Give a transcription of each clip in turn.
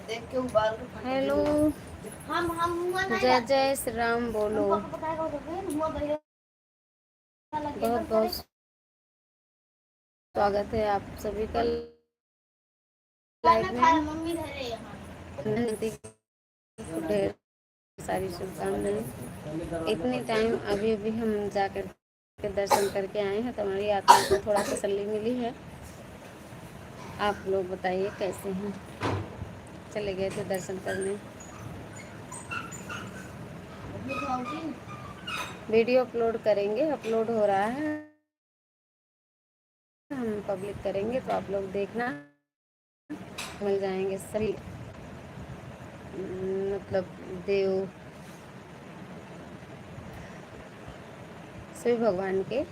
देख के उबाल के हेलो, जय जय श्री राम बोलो। बहुत बहुत स्वागत है आप सभी का लाइव में। ढेर सारी शुभकामनाएं। इतनी टाइम अभी अभी हम जाकर के दर्शन करके आए हैं तो हमारी आत्मा को थोड़ा तसल्ली मिली है। आप लोग बताइए कैसे हैं? चले गए थे दर्शन करने। वीडियो अपलोड करेंगे, अपलोड हो रहा है, हम पब्लिक करेंगे तो आप लोग देखना, मिल जाएंगे सभी मतलब देव शिव भगवान के,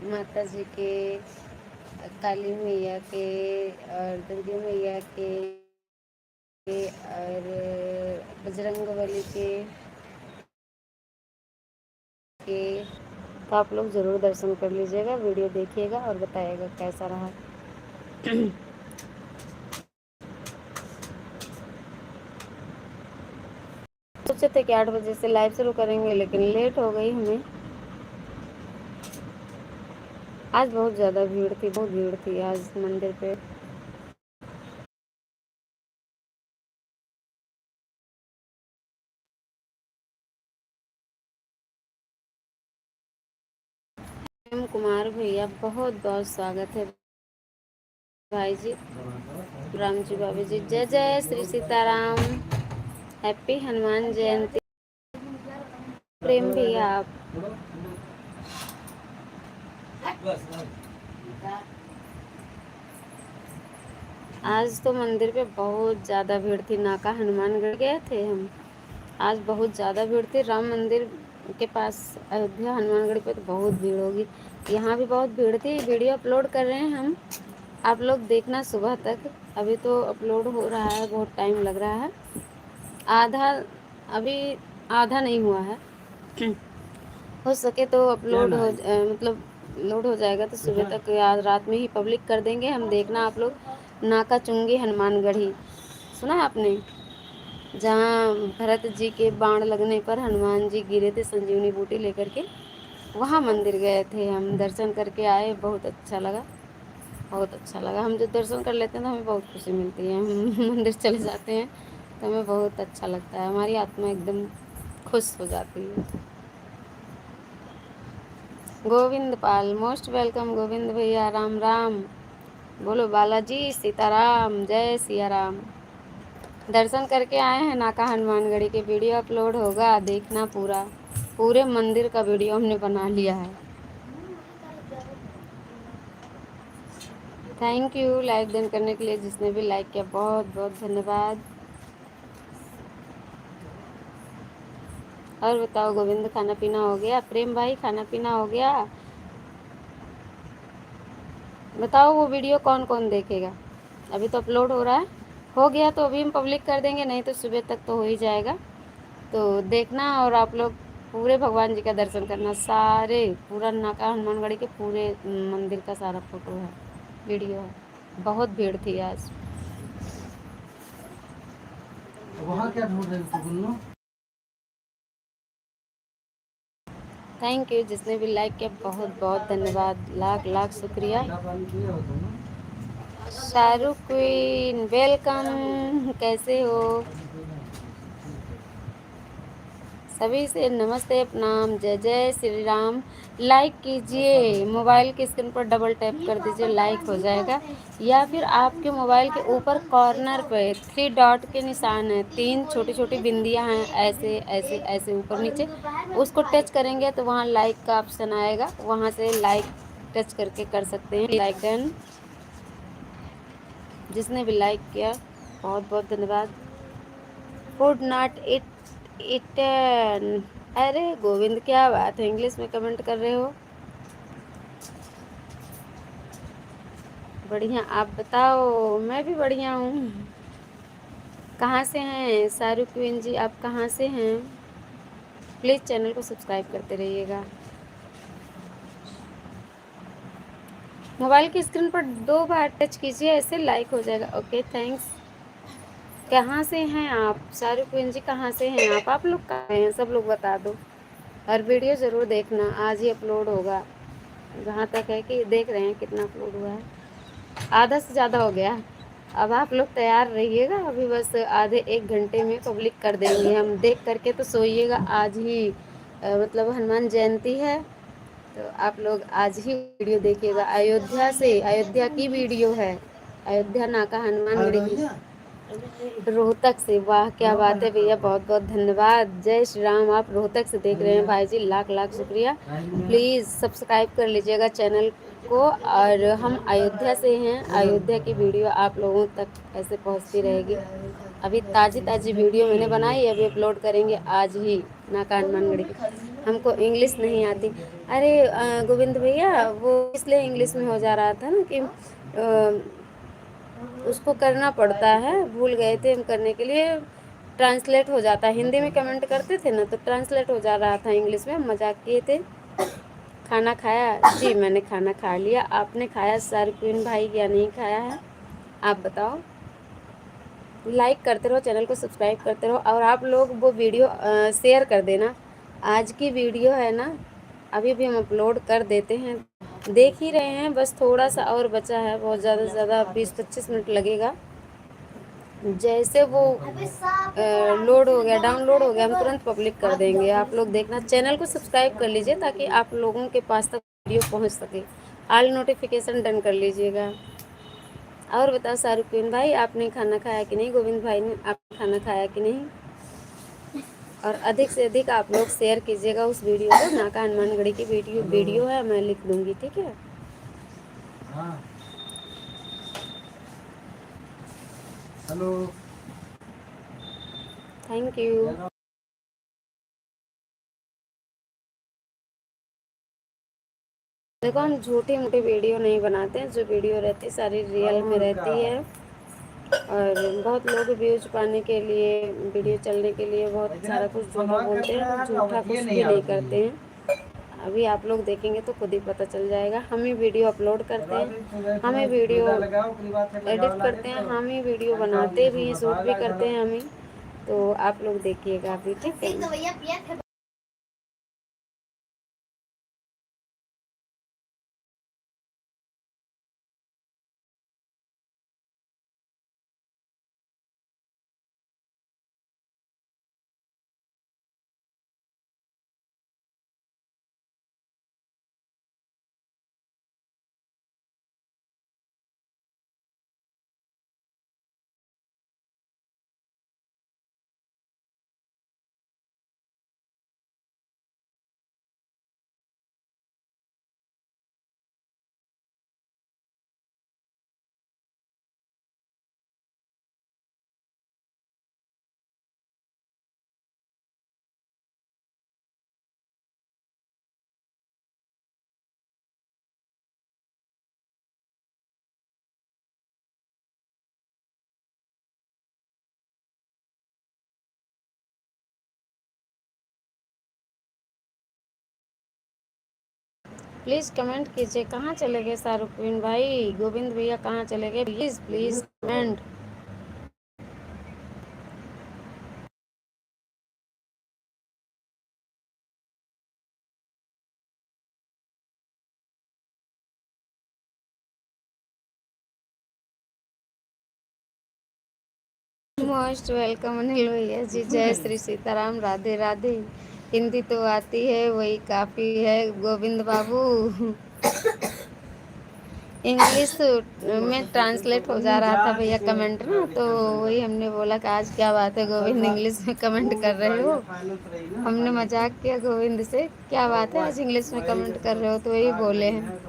माता जी के, काली मैया के और दुर्गा मैया के और बजरंगबली के तो आप लोग ज़रूर दर्शन कर लीजिएगा, वीडियो देखिएगा और बताइएगा कैसा रहा। सोचे थे कि 8 बजे से लाइव शुरू करेंगे लेकिन लेट हो गई हमें। आज बहुत ज़्यादा भीड़ थी, बहुत भीड़ थी आज मंदिर पे। प्रेम कुमार भैया बहुत बहुत स्वागत है भाई जी। राम जी बाबू जी जय जय श्री सीताराम, हैप्पी हनुमान जयंती। प्रेम भैया आप आज तो मंदिर पे बहुत ज़्यादा भीड़ थी। नाका हनुमानगढ़ गए थे हम, आज बहुत ज़्यादा भीड़ थी। राम मंदिर के पास अयोध्या हनुमानगढ़ पे तो बहुत भीड़ होगी, यहाँ भी बहुत भीड़ थी। वीडियो अपलोड कर रहे हैं हम, आप लोग देखना सुबह तक। अभी तो अपलोड हो रहा है, बहुत टाइम लग रहा है। आधा अभी आधा नहीं हुआ है। हो सके तो अपलोड हो मतलब लोड हो जाएगा तो सुबह तक या रात में ही पब्लिक कर देंगे हम। देखना आप लोग। नाका चुंगी हनुमानगढ़ी सुना है आपने? जहाँ भरत जी के बाण लगने पर हनुमान जी गिरे थे संजीवनी बूटी लेकर के, वहाँ मंदिर गए थे हम, दर्शन करके आए। बहुत अच्छा लगा, बहुत अच्छा लगा। हम जो दर्शन कर लेते हैं तो हमें बहुत खुशी मिलती है। हम मंदिर चले जाते हैं तो हमें बहुत अच्छा लगता है, हमारी आत्मा एकदम खुश हो जाती है। गोविंद पाल मोस्ट वेलकम गोविंद भैया, राम राम बोलो। बालाजी सीताराम, जय सिया राम। दर्शन करके आए हैं नाका हनुमानगढ़ी के, वीडियो अपलोड होगा, देखना पूरा। पूरे मंदिर का वीडियो हमने बना लिया है। थैंक यू लाइक डन करने के लिए, जिसने भी लाइक किया बहुत बहुत धन्यवाद। और बताओ गोविंद, खाना पीना हो गया? प्रेम भाई खाना पीना हो गया? बताओ वो वीडियो कौन कौन देखेगा? अभी तो अपलोड हो रहा है, हो गया तो अभी हम पब्लिक कर देंगे, नहीं तो सुबह तक तो हो ही जाएगा। तो देखना और आप लोग पूरे भगवान जी का दर्शन करना। सारे पूरा नाका हनुमानगढ़ी के पूरे मंदिर का सारा फोटो है, वीडियो है। बहुत भीड़ थी आज। वहाँ क्या ढूंढ रहे थे? थैंक यू जिसने भी लाइक किया, बहुत बहुत धन्यवाद, लाख लाख शुक्रिया। शाहरुख क्वीन वेलकम, कैसे हो? सभी से नमस्ते प्रणाम, जय जय श्री राम। लाइक कीजिए, मोबाइल की स्क्रीन पर डबल टैप कर दीजिए, लाइक हो जाएगा। या फिर आपके मोबाइल के ऊपर कॉर्नर पे 3 डॉट के निशान है, 3 छोटी छोटी बिंदियां हैं, ऐसे ऐसे ऐसे ऊपर नीचे, उसको टच करेंगे तो वहाँ लाइक का ऑप्शन आएगा, वहाँ से लाइक टच करके कर सकते हैं। Like done. जिसने भी लाइक किया बहुत बहुत धन्यवाद। Would not it eaten. अरे गोविंद क्या बात है, इंग्लिश में कमेंट कर रहे हो? बढ़िया, आप बताओ। मैं भी बढ़िया हूँ। कहाँ से हैं शाहरुख क्वीन जी, आप कहाँ से हैं? प्लीज़ चैनल को सब्सक्राइब करते रहिएगा। मोबाइल की स्क्रीन पर 2 बार टच कीजिए, ऐसे लाइक हो जाएगा। Okay thanks. कहाँ से हैं आप? शाहरुख जी कहाँ से हैं आप लोग कहाँ हैं? सब लोग बता दो। और वीडियो ज़रूर देखना, आज ही अपलोड होगा। जहाँ तक है कि देख रहे हैं कितना अपलोड हुआ है, आधा से ज़्यादा हो गया। अब आप लोग तैयार रहिएगा, अभी बस आधे 1 घंटे में पब्लिक कर देंगे हम। देख करके तो सोइएगा, आज ही मतलब हनुमान जयंती है, तो आप लोग आज ही वीडियो देखिएगा। अयोध्या से, अयोध्या की वीडियो है, अयोध्या नाका हनुमानगढ़ी की, रोहतक से। वाह क्या बात है भैया, बहुत बहुत धन्यवाद। जय श्री राम। आप रोहतक से देख रहे हैं भाई जी, लाख लाख शुक्रिया। प्लीज़ सब्सक्राइब कर लीजिएगा चैनल को। और हम अयोध्या से हैं, अयोध्या की वीडियो आप लोगों तक ऐसे पहुंचती रहेगी। अभी ताज़ी ताज़ी वीडियो मैंने बनाई, अभी अपलोड करेंगे आज ही। नाका हनुमानगढ़ी की, हमको इंग्लिश नहीं आती। अरे गोविंद भैया, वो इसलिए इंग्लिश में हो जा रहा था ना कि उसको करना पड़ता है, भूल गए थे हम करने के लिए, ट्रांसलेट हो जाता है। हिंदी में कमेंट करते थे ना तो ट्रांसलेट हो जा रहा था इंग्लिश में। हम मजाक किए थे। खाना खाया जी? मैंने खाना खा लिया। आपने खाया शाहरुख भाई या नहीं खाया है? आप बताओ। लाइक करते रहो, चैनल को सब्सक्राइब करते रहो, और आप लोग वो वीडियो शेयर कर देना। आज की वीडियो है ना, अभी भी हम अपलोड कर देते हैं। देख ही रहे हैं, बस थोड़ा सा और बचा है, बहुत ज़्यादा से ज़्यादा 20-25 मिनट लगेगा। जैसे वो लोड हो गया, डाउनलोड हो गया, हम तुरंत पब्लिक कर देंगे। आप लोग देखना, चैनल को सब्सक्राइब कर लीजिए ताकि आप लोगों के पास तक वीडियो पहुंच सके। ऑल नोटिफिकेशन डन कर लीजिएगा। और बताओ शाहरुख भाई, आपने खाना खाया कि नहीं? गोविंद भाई ने आपने खाना खाया कि नहीं? और अधिक से अधिक आप लोग शेयर कीजिएगा उस वीडियो को। नाका हनुमानगढ़ी की वीडियो है, मैं लिख दूंगी, ठीक है। Hello, thank you. देखो, हम झूठी मूठी वीडियो नहीं बनाते हैं, जो वीडियो रहती है सारी रियल में रहती है। और बहुत लोग व्यूज पाने के लिए, वीडियो चलने के लिए बहुत सारा कुछ झूठा बोलते हैं, झूठा कुछ भी नहीं करते हैं। अभी आप लोग देखेंगे तो खुद ही पता चल जाएगा। हम ही वीडियो अपलोड करते हैं, हम ही वीडियो एडिट करते हैं, हम ही वीडियो बनाते भी हैं, शूट भी करते हैं हम ही। तो आप लोग देखिएगा अभी, ठीक है। प्लीज़ कमेंट कीजिए, कहाँ चले गए शाहरुख भाई, गोविंद भैया कहाँ चले गए? Please please comment. Most welcome Anil भैया जी, जय श्री सीताराम, राधे राधे। हिंदी तो आती है, वही काफ़ी है गोविंद बाबू। इंग्लिश में ट्रांसलेट हो जा रहा था भैया कमेंट ना, तो वही हमने बोला कि आज क्या बात है गोविंद इंग्लिश में कमेंट कर रहे हो। हमने मजाक किया गोविंद से, क्या बात है आज इंग्लिश में कमेंट कर रहे हो, तो वही बोले हैं।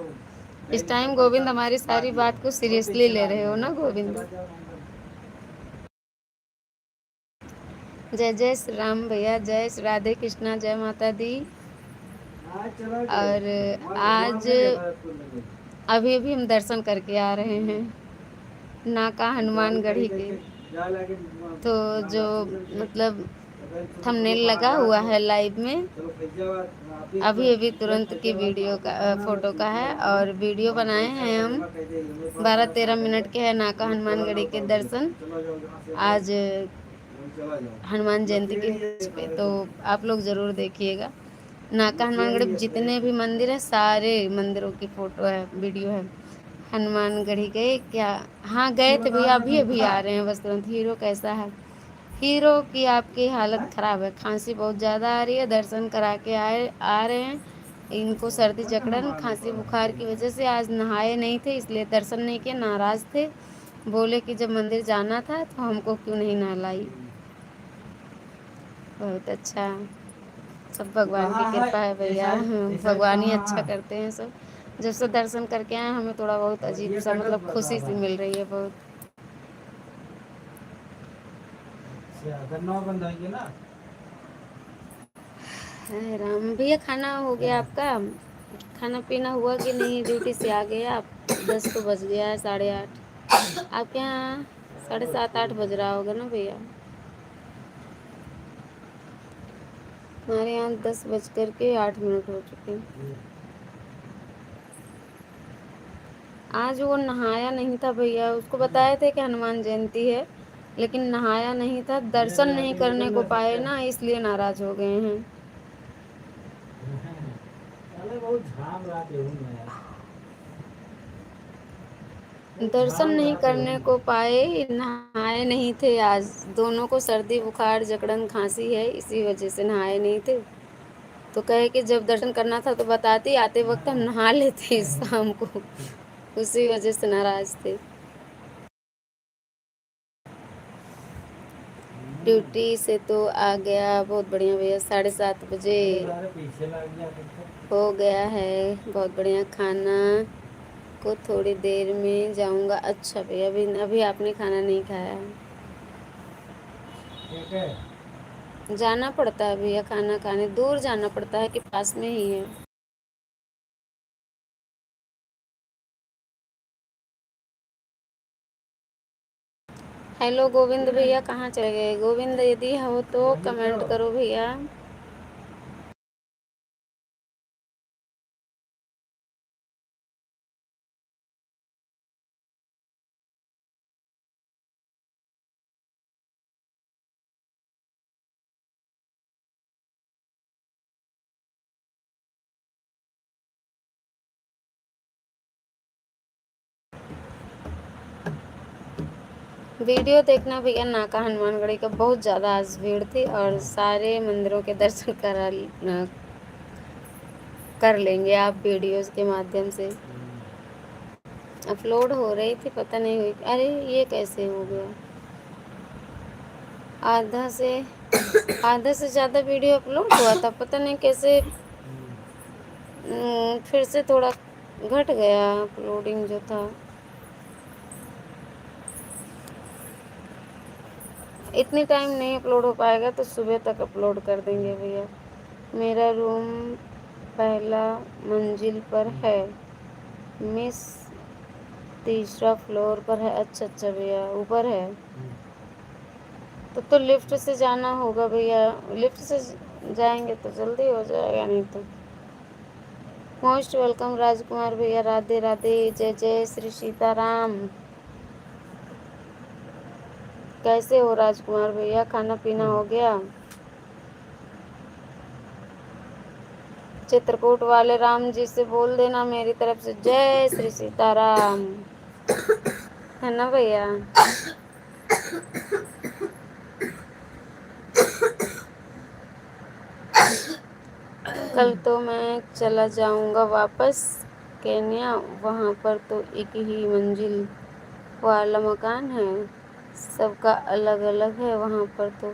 इस टाइम गोविंद हमारी सारी बात को सीरियसली ले रहे हो ना गोविंद। जय जय श्री राम भैया, जय श्री राधे कृष्णा, जय माता दी। और आज अभी अभी हम दर्शन करके आ रहे हैं नाका हनुमानगढ़ी के। तो जो मतलब थंबनेल लगा हुआ है लाइव में। अभी अभी तुरंत की वीडियो का फोटो का है, और वीडियो बनाए हैं हम 12-13 मिनट के है नाका हनुमानगढ़ी के दर्शन आज हनुमान जयंती के पे, तो आप लोग जरूर देखिएगा। नाका हनुमानगढ़ी जितने भी मंदिर है सारे मंदिरों की फोटो है, वीडियो है। हनुमानगढ़ी गए क्या? हाँ गए थे भैया, अभी अभी आ रहे हैं बस तुरंत। हीरो कैसा है? हीरो की आपकी हालत खराब है, खांसी बहुत ज़्यादा आ रही है। दर्शन करा के आ रहे हैं, इनको सर्दी जकड़न खांसी बुखार की वजह से आज नहाए नहीं थे, इसलिए दर्शन नहीं किए, नाराज़ थे। बोले कि जब मंदिर जाना था तो हमको क्यों नहीं नहलाई। बहुत अच्छा, सब भगवान की कृपा है भैया, भगवान ही अच्छा करते हैं सब। जब से दर्शन करके आए हमें थोड़ा बहुत अजीब सा मतलब खुशी सी मिल रही है बहुत। हाय राम। भैया खाना हो गया आपका? खाना पीना हुआ कि नहीं? ड्यूटी से आ गए आप? 10 तो बज गया है, 8:30। आपके यहाँ 7:30-8 बज रहा होगा ना भैया? हमारे यहाँ 10:08 हो चुके हैं। आज वो नहाया नहीं था भैया, उसको बताए थे कि हनुमान जयंती है, लेकिन नहाया नहीं था, दर्शन नहीं करने को पाए ना, इसलिए नाराज हो गए हैं। दर्शन नहीं करने को पाए, नहाए नहीं थे आज। दोनों को सर्दी बुखार जकड़न खांसी है, इसी वजह से नहाए नहीं थे। तो कहे कि जब दर्शन करना था तो बताती, आते वक्त हम नहा लेते शाम को, उसी वजह से नाराज थे। ड्यूटी से तो आ गया, बहुत बढ़िया भैया, 7:30 बजे हो गया है। बहुत बढ़िया, खाना को थोड़ी देर में जाऊंगा। अच्छा भैया, अभी अभी आपने खाना नहीं खाया है? जाना पड़ता है भैया खाना खाने, दूर जाना पड़ता है कि पास में ही है? हेलो गोविंद भैया, कहाँ चले गए? गोविंद यदि हो तो कमेंट करो भैया। वीडियो देखना भैया, नाका हनुमानगढ़ी का बहुत ज़्यादा आज भीड़ थी, और सारे मंदिरों के दर्शन कर लेंगे आप वीडियोस के माध्यम से। अपलोड हो रही थी, पता नहीं हुई। अरे ये कैसे हो गया? आधा से ज़्यादा वीडियो अपलोड हुआ था, पता नहीं कैसे फिर से थोड़ा घट गया अपलोडिंग जो था। इतनी टाइम नहीं अपलोड हो पाएगा, तो सुबह तक अपलोड कर देंगे भैया। मेरा रूम पहला मंजिल पर है मिस, तीसरा फ्लोर पर है। अच्छा अच्छा भैया, ऊपर है तो लिफ्ट से जाना होगा भैया। लिफ्ट से जाएंगे तो जल्दी हो जाएगा, नहीं तो। मोस्ट वेलकम राजकुमार भैया, राधे राधे, जय जय श्री सीताराम। कैसे हो राजकुमार भैया? खाना पीना हो गया? चित्रकूट वाले राम जी से बोल देना मेरी तरफ से जय श्री सीताराम, है ना भैया? कल तो मैं चला जाऊंगा वापस केन्या, वहाँ पर तो एक ही मंजिल वाला मकान है, सबका अलग अलग है वहाँ पर। तो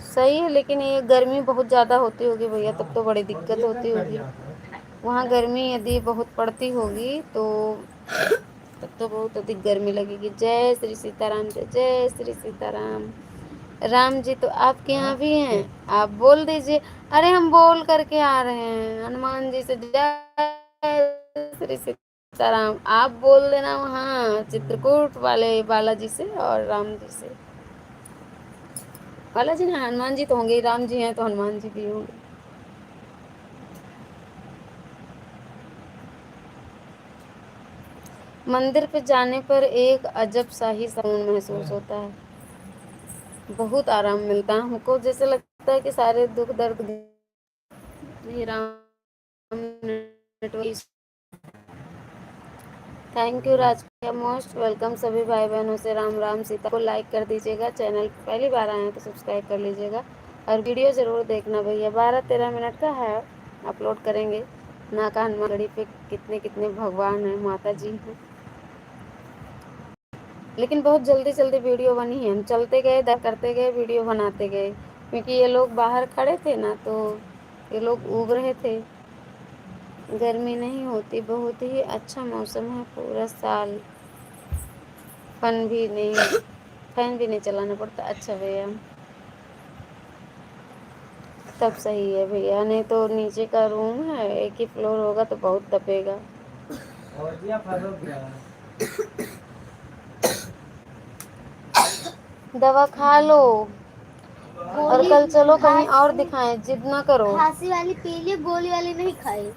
सही है, लेकिन ये गर्मी बहुत ज़्यादा होती होगी भैया, तब तो बड़ी दिक्कत होती होगी वहाँ। गर्मी यदि बहुत पड़ती होगी तो तब तो बहुत अधिक गर्मी लगेगी। जय श्री सीताराम, जय जय श्री सीताराम। राम जी तो आपके यहाँ भी हैं, आप बोल दीजिए। अरे हम बोल करके आ रहे हैं हनुमान जी से जय श्री सीताराम, आप बोल देना वहाँ चित्रकूट वाले बालाजी से और राम जी से। बालाजी ने हनुमान जी तो होंगे ही, राम जी हैं तो हनुमान जी भी होंगे। मंदिर पे जाने पर एक अजब सा ही सुकून महसूस होता है, बहुत आराम मिलता है हमको, जैसे लगता है कि सारे दुख दर्द ये राम ने। Thank you Raj, most welcome सभी भाई बहनों से राम राम सीता को लाइक कर दीजिएगा, चैनल पहली बार आए हैं तो सब्सक्राइब कर लीजिएगा और वीडियो ज़रूर देखना भैया, 12-13 मिनट का है, अपलोड करेंगे। नाका हनुमानगढ़ी पे कितने कितने भगवान हैं, माता जी हैं, लेकिन बहुत जल्दी जल्दी वीडियो बनी है, हम चलते गए दर करते गए वीडियो बनाते गए, क्योंकि ये लोग बाहर खड़े थे ना तो ये लोग उब रहे थे। गर्मी नहीं होती, बहुत ही अच्छा मौसम है पूरा साल, फैन भी नहीं चलाना पड़ता। अच्छा भैया तब सही है भैया, नहीं तो नीचे का रूम है, एक ही फ्लोर होगा तो बहुत तपेगा। दवा खा लो और कल चलो कहीं और दिखाएं, जिद ना करो। खांसी वाली पी ली, गोली वाली नहीं खाई।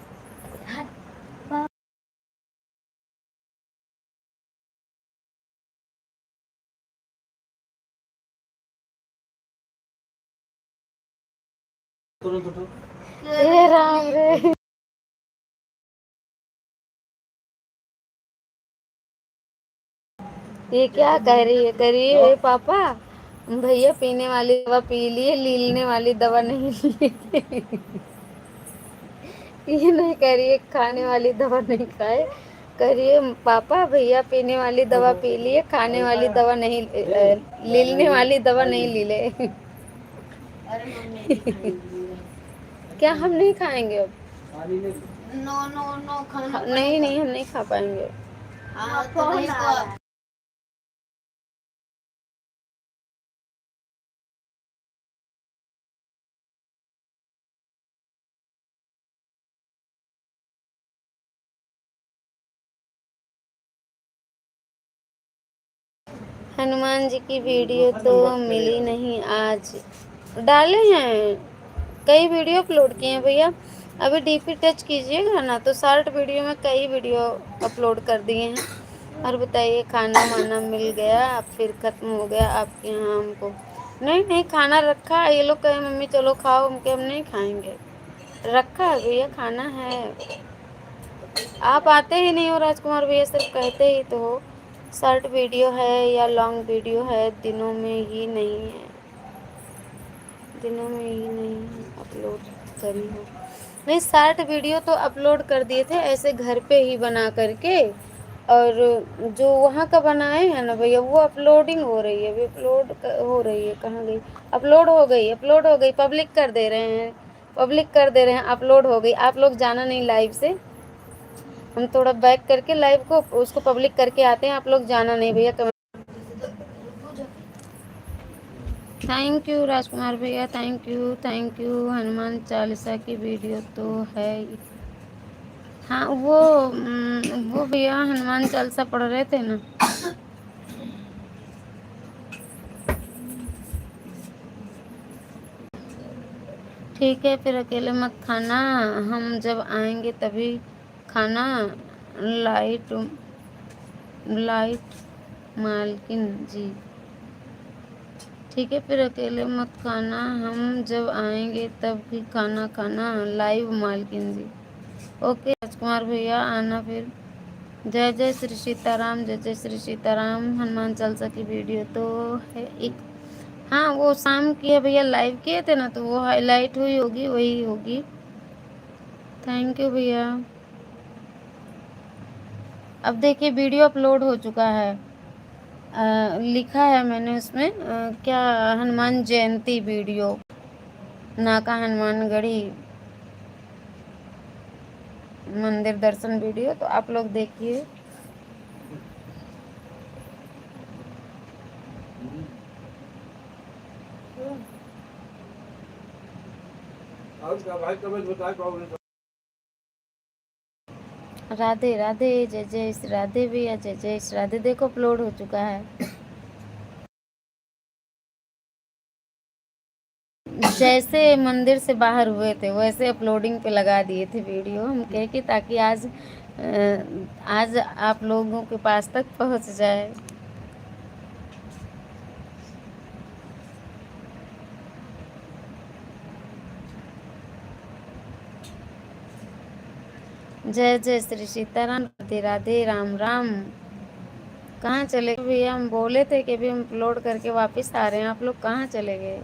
हे राम रे, ये क्या कह रही है, करिए पापा भैया पीने वाली दवा पी लिए, लीलने वाली दवा नहीं ली। ये नहीं करिए खाने वाली दवा नहीं खाए, करिए पापा भैया पीने वाली दवा पी लिए, खाने वाली दवा नहीं, लीलने वाली दवा नहीं ली ले। क्या हम नहीं खाएंगे अब? नो नो नो खाना नहीं नहीं, हम नहीं खा पाएंगे। हनुमान जी की वीडियो तो मिली नहीं आज, डाले हैं कई वीडियो अपलोड किए हैं भैया, अभी डीपी टच कीजिएगा ना तो शॉर्ट वीडियो में कई वीडियो अपलोड कर दिए हैं। और बताइए खाना वाना मिल गया फिर ख़त्म हो गया आपके यहाँ? हमको नहीं नहीं, खाना रखा है, ये लोग कहे मम्मी चलो खाओ, हम नहीं खाएंगे, रखा है भैया खाना है। आप आते ही नहीं हो राजकुमार भैया, सिर्फ कहते ही तो हो। शॉर्ट वीडियो है या लॉन्ग वीडियो है, दिनों में ही नहीं है, दिनों में ही नहीं अपलोड करी हो। नहीं शॉर्ट वीडियो तो अपलोड कर दिए थे ऐसे घर पे ही बना करके, और जो वहाँ का बनाए हैं ना भैया वो अपलोडिंग हो रही है, अभी अपलोड हो रही है, कहाँ गई? अपलोड हो गई, अपलोड हो गई, पब्लिक कर दे रहे हैं, पब्लिक कर दे रहे हैं, अपलोड हो गई। आप लोग जाना नहीं लाइव से, हम थोड़ा बैक करके लाइव को उसको पब्लिक करके आते हैं, आप लोग जाना नहीं भैया। थैंक यू राजकुमार भैया, thank you thank you. Hanuman Chalisa की वीडियो तो है, हाँ वो भैया हनुमान चालीसा पढ़ रहे थे ना। ठीक है फिर अकेले मत खाना, हम जब आएंगे तभी खाना। लाइट लाइट मालकिन जी, ठीक है फिर अकेले मत खाना, हम जब आएंगे तब भी खाना खाना। लाइव मालकिन जी, ओके राजकुमार भैया आना फिर। जय जय श्री सीताराम, जय जय श्री सीताराम। हनुमान चालीसा की वीडियो तो है एक, हाँ वो शाम की है भैया, लाइव किए थे ना तो वो हाईलाइट हुई होगी, वही होगी। थैंक यू भैया। अब देखिए वीडियो अपलोड हो चुका है, लिखा है मैंने उसमें क्या, हनुमान जयंती वीडियो, नाका हनुमानगढ़ी मंदिर दर्शन वीडियो, तो आप लोग देखिए। राधे राधे, जय जय श्री राधे भैया, जय जय श्री राधे। देखो अपलोड हो चुका है। जैसे मंदिर से बाहर हुए थे वैसे अपलोडिंग पे लगा दिए थे वीडियो, हम कह के ताकि आज आप लोगों के पास तक पहुंच जाए। जय जय श्री सीताराम, राधे राधे, राम राम। कहाँ चले गए भैया? हम बोले थे कि अभी हम अपलोड करके वापस आ रहे हैं, आप लोग कहाँ चले गए?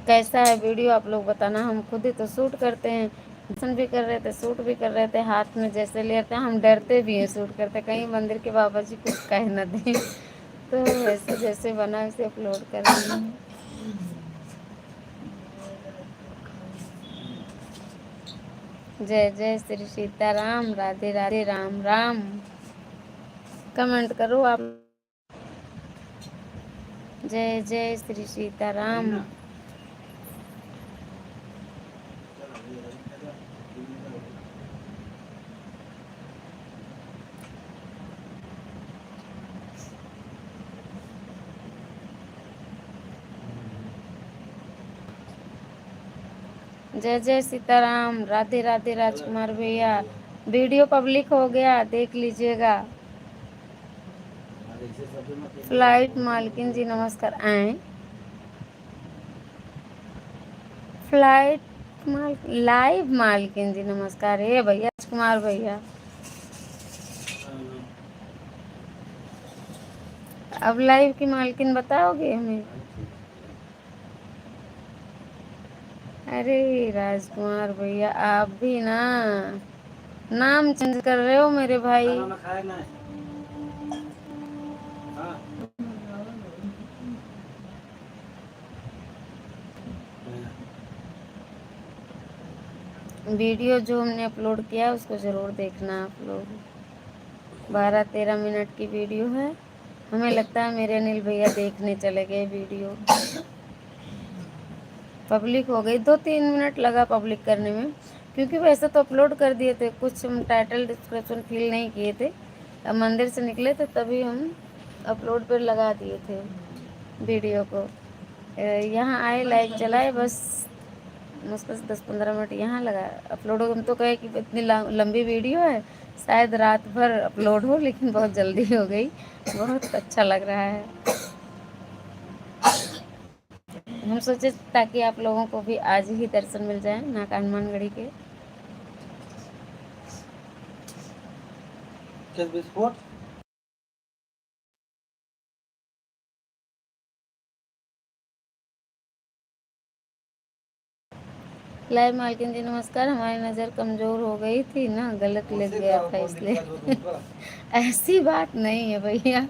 कैसा है वीडियो आप लोग बताना, हम खुद ही तो शूट करते हैं, दर्शन भी कर रहे थे, शूट भी कर रहे थे, हाथ में जैसे लेते हैं हम डरते भी हैं शूट करते, कहीं मंदिर के बाबा जी कुछ कह न दें तो वैसे जैसे बना वैसे अपलोड कर रहे हैं। जय जय श्री सीताराम, राधे राधे, राम राम। कमेंट करो आप। जय जय श्री सीताराम। जय जय सीताराम, राधे राधे राजकुमार भैया। वीडियो पब्लिक हो गया, देख लीजिएगा। फ्लाइट मालकिन जी नमस्कार। आए फ्लाइट लाइव मालकिन जी नमस्कार। हे भैया राजकुमार भैया, अब लाइव की मालकिन बताओगे हमें? अरे राजकुमार भैया आप भी ना नाम चेंज कर रहे हो मेरे भाई। वीडियो जो हमने अपलोड किया उसको ज़रूर देखना आप लोग। 12-13 मिनट की वीडियो है। हमें लगता है मेरे अनिल भैया देखने चले गए वीडियो। पब्लिक हो गई, 2-3 मिनट लगा पब्लिक करने में, क्योंकि वैसे तो अपलोड कर दिए थे, कुछ हम टाइटल डिस्क्रिप्शन फिल नहीं किए थे। अब मंदिर से निकले थे तभी हम अपलोड पर लगा दिए थे वीडियो को। यहाँ आए लाइव चलाए, बस मुश्किल से 10-15 मिनट यहाँ लगा अपलोड हो। हम तो कहे कि इतनी लंबी वीडियो है शायद रात भर अपलोड हो, लेकिन बहुत जल्दी हो गई। बहुत अच्छा लग रहा है। हम सोचे ताकि आप लोगों को भी आज ही दर्शन मिल जाए नाका हनुमानगढ़ी के। लाइव मालकिन जी नमस्कार। हमारी नज़र कमज़ोर हो गई थी ना, गलत लग गया था इसलिए ऐसी बात नहीं है भैया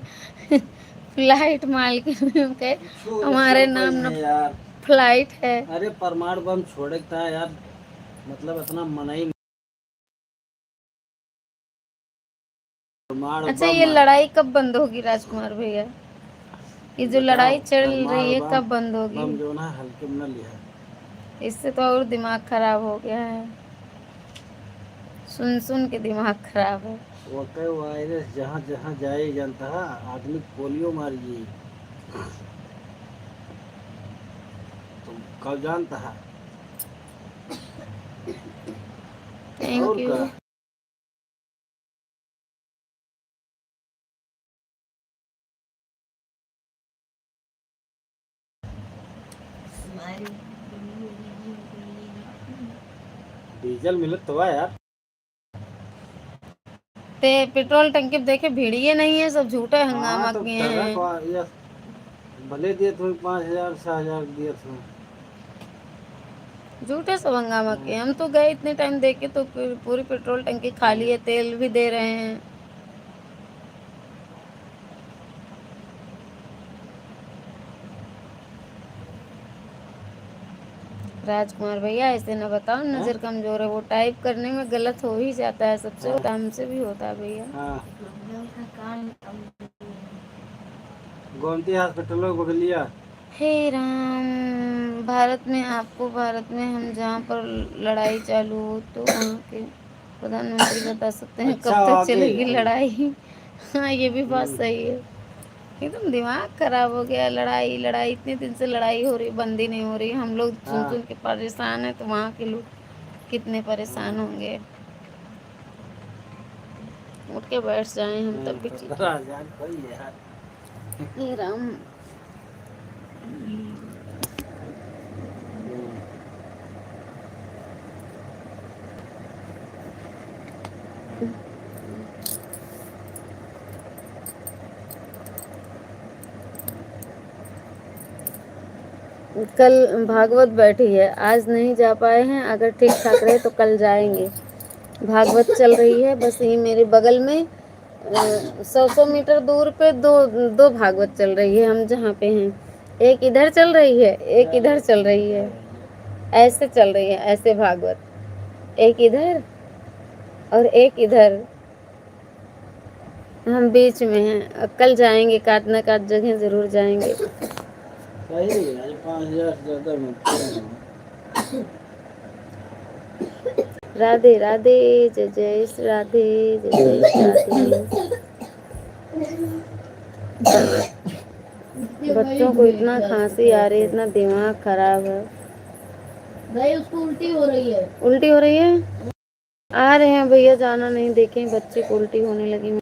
फ्लाइट मालकिन के हमारे नाम न फ्लाइट है। अरे परमाणु बम छोड़े था यार, मतलब इतना मना ही। अच्छा ये लड़ाई कब बंद होगी राजकुमार भैया? ये जो लड़ाई चल रही है कब बंद होगी? बम जो ना हल्के में न लिया, इससे तो और दिमाग खराब हो गया है, सुन सुन के दिमाग खराब है। वो कई वायरस जहाँ जहाँ जाए जानता है, आदमी पोलियो मारिए तुम कब जानता है। Thank you. डीजल मिलत तो है यार, ते पेट्रोल टंकी देखे भिड़िए नहीं है, सब झूठे हंगामा तो किए हैं। भले दिए तुम्हें 5,000-6,000 दिए थे। झूठे सब हंगामा किए। हम तो गए इतने टाइम देखे तो पूरी पेट्रोल टंकी खाली है, तेल भी दे रहे हैं। राजकुमार भैया ऐसे न बताओ नज़र कमजोर है, वो टाइप करने में गलत हो ही जाता है, सबसे होता है, हमसे भी होता है भैया। गोमती हॉस्पिटल में बदलिया हे राम, भारत में आपको भारत में हम जहाँ पर लड़ाई चालू हो तो वहाँ के प्रधानमंत्री बता सकते हैं अच्छा कब तक आगे चलेगी आगे। लड़ाई। हाँ, ये भी बात हम्म, सही है। एकदम दिमाग खराब हो गया। लड़ाई लड़ाई, इतने दिन से लड़ाई हो रही, बंद ही नहीं हो रही। हम लोग सुन हाँ सुन के परेशान है, तो वहाँ के लोग कितने परेशान हाँ। होंगे। उठ के बैठ जाए हम तब भी ठीक है। राजान कोई यार। हे राम। हम्म, कल भागवत बैठी है, आज नहीं जा पाए हैं, अगर ठीक ठाक रहे तो कल जाएंगे। भागवत चल रही है बस यही मेरे बगल में, 100 मीटर दूर पे दो दो भागवत चल रही है। हम जहाँ पे हैं, एक इधर चल रही है, एक इधर चल रही है। ऐसे चल रही है, ऐसे भागवत, एक इधर और एक इधर। हम बीच में हैं। कल जाएंगे, काट ना काट जगह जरूर जाएंगे। सही है, आज 5,000 से ज्यादा मिलते हैं। राधे राधे, जय जय श्री राधे, जय जय श्री राधे। बच्चों को इतना खांसी आ रही है, इतना दिमाग खराब है भाई। उसको उल्टी हो रही है। उल्टी हो रही है। आ रहे हैं भैया, जाना नहीं, देखें बच्चे को उल्टी होने लगी।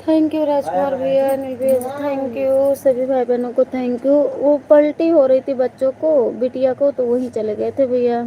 थैंक यू बाय राजकुमार बहन भैया, जी। अनिल भैया, थैंक यू सभी भाई बहनों को थैंक यू। वो पलटी हो रही थी बच्चों को, बिटिया को, तो वहीं चले गए थे भैया।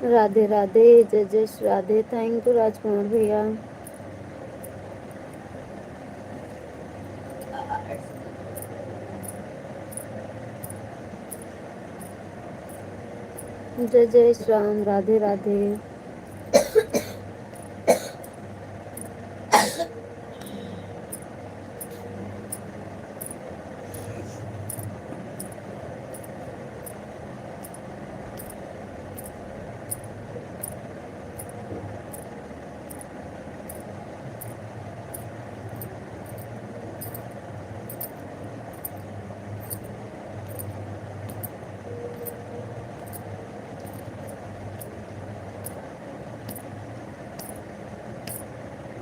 राधे राधे, जय जय श्री राधे। थैंक यू राजकुमार भैया। जय जय श्री राम, राधे राधे।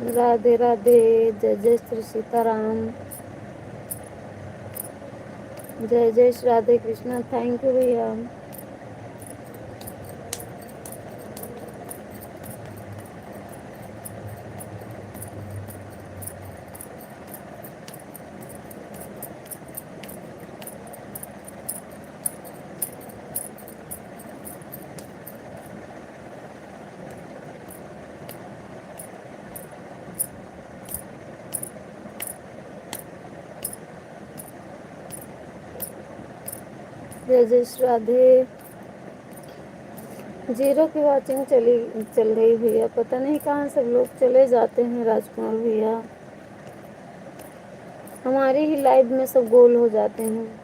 राधे राधे, जय जय श्री सीताराम, जय जय श्री राधे कृष्णा। थैंक यू भैया। जय जय श्री राधे। जीरो की वॉचिंग चल रही भैया, पता नहीं कहाँ सब लोग चले जाते हैं राजकुमार भैया। हमारी ही लाइव में सब गोल हो जाते हैं।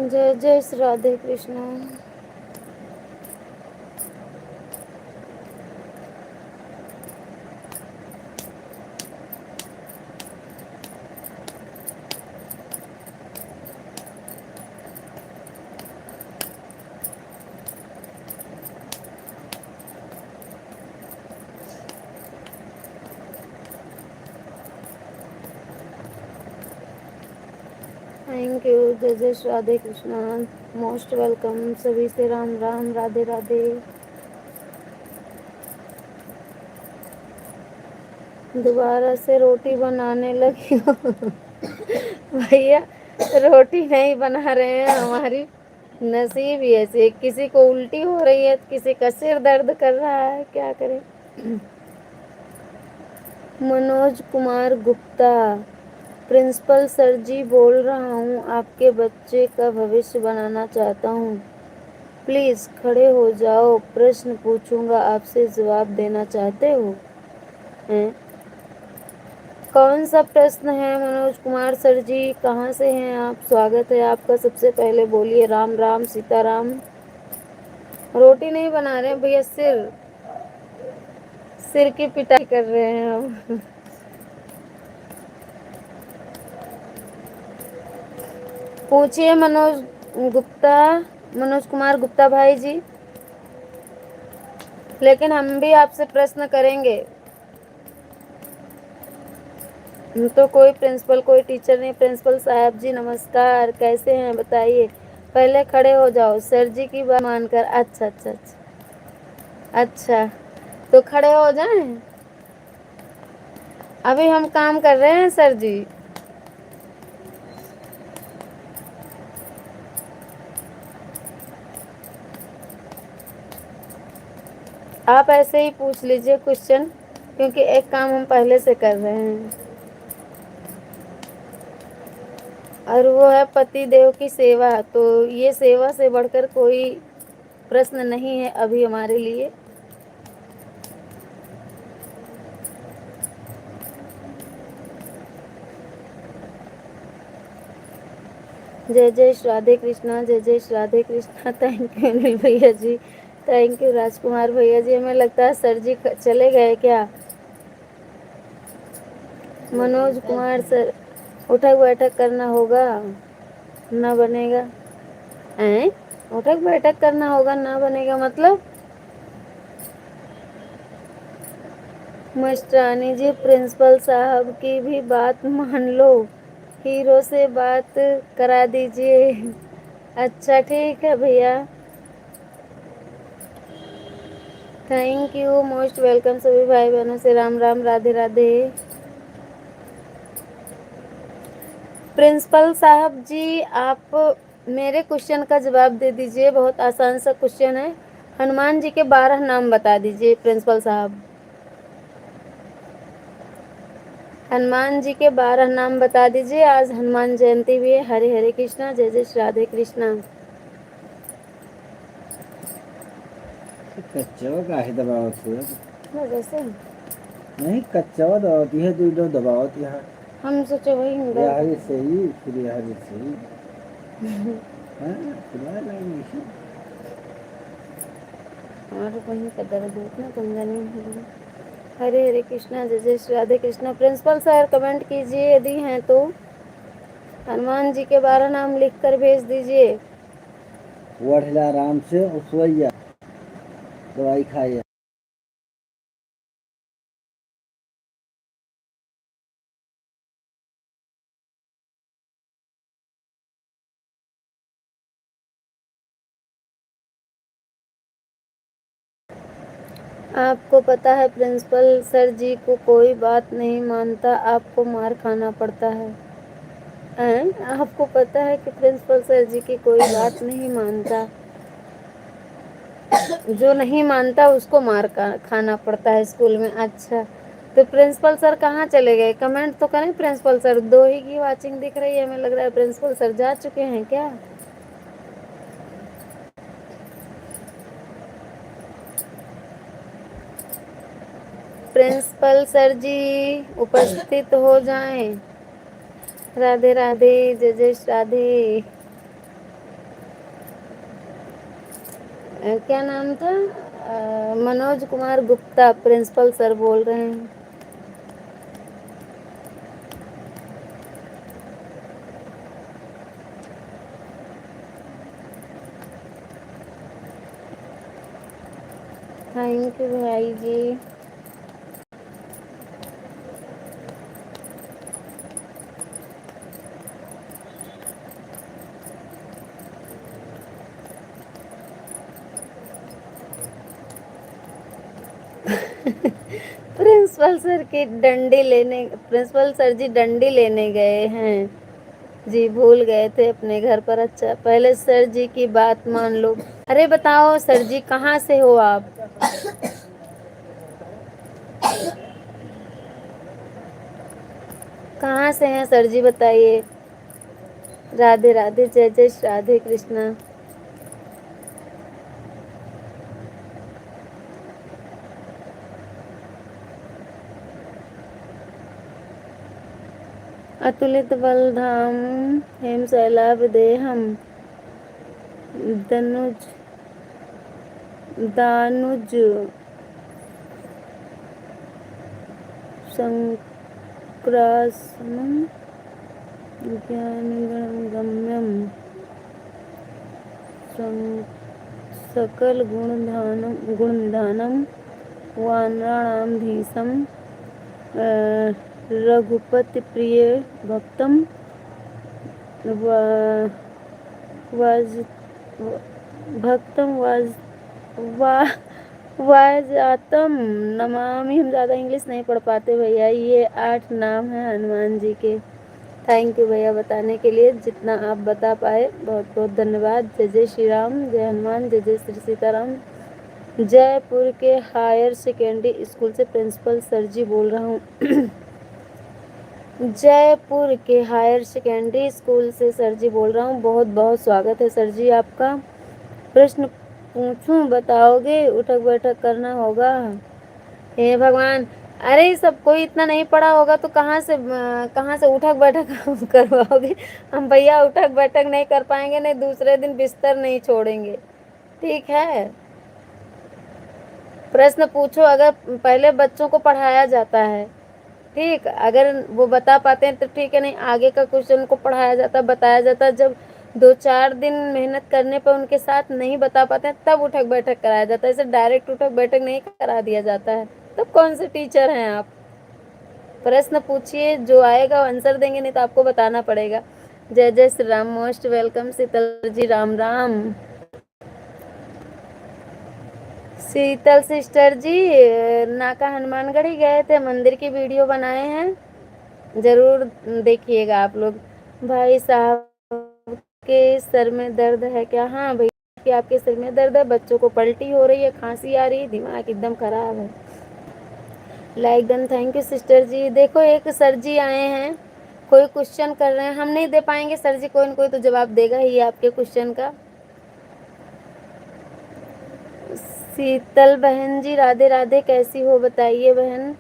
जय जय श्री राधे कृष्णा। थैंक यू, जय जय श्री राधे कृष्णा। मोस्ट वेलकम सभी से। राम राम, राधे राधे। दोबारा से रोटी बनाने लगी हो भैया, रोटी नहीं बना रहे हैं, हमारी नसीब ही ऐसे। किसी को उल्टी हो रही है, किसी का सिर दर्द कर रहा है, क्या करें। मनोज कुमार गुप्ता, प्रिंसिपल सर जी बोल रहा हूँ, आपके बच्चे का भविष्य बनाना चाहता हूँ, प्लीज खड़े हो जाओ, प्रश्न पूछूंगा आपसे, जवाब देना चाहते हो? हैं? कौन सा प्रश्न है मनोज कुमार सर जी, कहाँ से हैं आप? स्वागत है आपका। सबसे पहले बोलिए राम राम सीताराम। रोटी नहीं बना रहे हैं भैया, सिर की पिटाई कर रहे हैं हम। पूछिए गुप्ता मनोज कुमार गुप्ता भाई जी, लेकिन हम भी आपसे प्रश्न करेंगे। तो कोई प्रिंसिपल कोई टीचर नहीं। प्रिंसिपल साहब जी नमस्कार, कैसे हैं बताइए? पहले खड़े हो जाओ सर जी की बात मानकर। अच्छा अच्छा अच्छा अच्छा, तो खड़े हो जाएं। अभी हम काम कर रहे हैं सर जी। आप ऐसे ही पूछ लीजिए क्वेश्चन, क्योंकि एक काम हम पहले से कर रहे हैं, और वो है पति देव की सेवा। तो ये सेवा से बढ़कर कोई प्रश्न नहीं है अभी हमारे लिए। जय जय श्री राधे कृष्णा, जय जय श्री राधे कृष्णा। थैंक यू अनिल भैया जी, थैंक यू राजकुमार भैया जी। हमें लगता है सर जी चले गए क्या? मनोज कुमार सर, उठक बैठक करना होगा, ना बनेगा। हैं? उठक बैठक करना होगा, ना बनेगा मतलब? मास्टरानी जी, प्रिंसिपल साहब की भी बात मान लो, हीरो से बात करा दीजिए। अच्छा ठीक है भैया, थैंक यू, मोस्ट वेलकम। सभी भाई बहनों से राम राम, राधे राधे। प्रिंसिपल साहब जी, आप मेरे क्वेश्चन का जवाब दे दीजिए, बहुत आसान सा क्वेश्चन है। हनुमान जी के 12 नाम बता दीजिए प्रिंसिपल साहब। हनुमान जी के 12 नाम बता दीजिए। आज हनुमान जयंती भी है। हरे हरे कृष्णा, जय जय श्री राधे कृष्णा। कच्चा काहे दबावत हुआ? बस ऐसे ही। नहीं, कच्चा दबावती है, तू इधर दबावत यहाँ। हम सोचे वही यार ये सही, फिर यार ये सही। हाँ, सुना नहीं इसे। और वहीं का दर्द उतना समझा नहीं है। हरे हरे कृष्णा, जय जय Shri Radhe Krishna. Principal sir comment कीजिए यदि हैं तो। हनुमान जी के 12 नाम लिख कर भेज दीजिए। उठ जा आराम से और सो जा, दवाई खाए। आपको पता है प्रिंसिपल सर जी को कोई बात नहीं मानता, आपको मार खाना पड़ता है। आपको पता है कि प्रिंसिपल सर जी की कोई बात नहीं मानता, जो नहीं मानता उसको मार खाना पड़ता है स्कूल में। अच्छा, तो प्रिंसिपल सर कहाँ चले गए? कमेंट तो करें प्रिंसिपल सर। 2 ही की वाचिंग दिख रही है, हमें लग रहा है प्रिंसिपल सर जा चुके हैं क्या? प्रिंसिपल सर जी उपस्थित हो जाएं। राधे राधे, जय जय श्री राधे। क्या नाम था? मनोज कुमार गुप्ता प्रिंसिपल सर बोल रहे हैं। थैंक यू भाई जी। प्रिंसिपल सर की डंडी लेने, प्रिंसिपल सर जी डंडी लेने गए हैं जी, भूल गए थे अपने घर पर। अच्छा, पहले सर जी की बात मान लो। अरे बताओ सर जी, कहाँ से हो आप? कहाँ से हैं सर जी, बताइए। राधे राधे, जय जय श्री राधे कृष्णा। अतुलित बलधाम हेम शैलाभिदेहम दनुज दानुज संक्रासनम ज्ञानगम्यम सकल गुणधानम वानराणाम धीसम रघुपति प्रिय भक्तम वाज भक्तम वाजातम नमामि। हम ज़्यादा इंग्लिश नहीं पढ़ पाते भैया। ये 8 नाम हैं हनुमान जी के। थैंक यू भैया बताने के लिए, जितना आप बता पाए बहुत बहुत धन्यवाद। जय जय श्री राम, जय हनुमान, जय जय श्री सीताराम। जयपुर के हायर सेकेंडरी स्कूल से प्रिंसिपल सर जी बोल रहा हूँ। जयपुर के हायर सेकेंडरी स्कूल से सर जी बोल रहा हूँ। बहुत बहुत स्वागत है सर जी आपका। प्रश्न पूछूं, बताओगे? उठक बैठक करना होगा। हे भगवान, अरे सब कोई इतना नहीं पढ़ा होगा तो कहाँ से उठक बैठक करवाओगे? हम भैया उठक बैठक नहीं कर पाएंगे, नहीं दूसरे दिन बिस्तर नहीं छोड़ेंगे। ठीक है, प्रश्न पूछो। अगर पहले बच्चों को पढ़ाया जाता है, ठीक, अगर वो बता पाते हैं तो ठीक है, नहीं आगे का क्वेश्चन को पढ़ाया जाता, बताया जाता। जब 2-4 दिन मेहनत करने पर उनके साथ नहीं बता पाते हैं, तब उठक बैठक कराया जाता है। ऐसे डायरेक्ट उठक बैठक नहीं करा दिया जाता है। तो कौन से टीचर हैं आप? प्रश्न पूछिए, जो आएगा वो आंसर देंगे, नहीं तो आपको बताना पड़ेगा। जय जय श्री राम, मोस्ट वेलकम शीतल जी, राम राम। शीतल सिस्टर जी, नाका हनुमानगढ़ ही गए थे, मंदिर की वीडियो बनाए हैं, जरूर देखिएगा आप लोग। भाई साहब के सर में दर्द है क्या? हाँ भैया, कि आपके सर में दर्द है, बच्चों को पलटी हो रही है, खांसी आ रही है, दिमाग एकदम खराब है। Like done, thank you sister ji. देखो एक सर जी आए हैं, कोई क्वेश्चन कर रहे हैं, हम नहीं दे पाएंगे सर जी, कोई न कोई तो जवाब देगा ही आपके क्वेश्चन का। शीतल बहन जी, राधे राधे, कैसी हो बताइए बहन।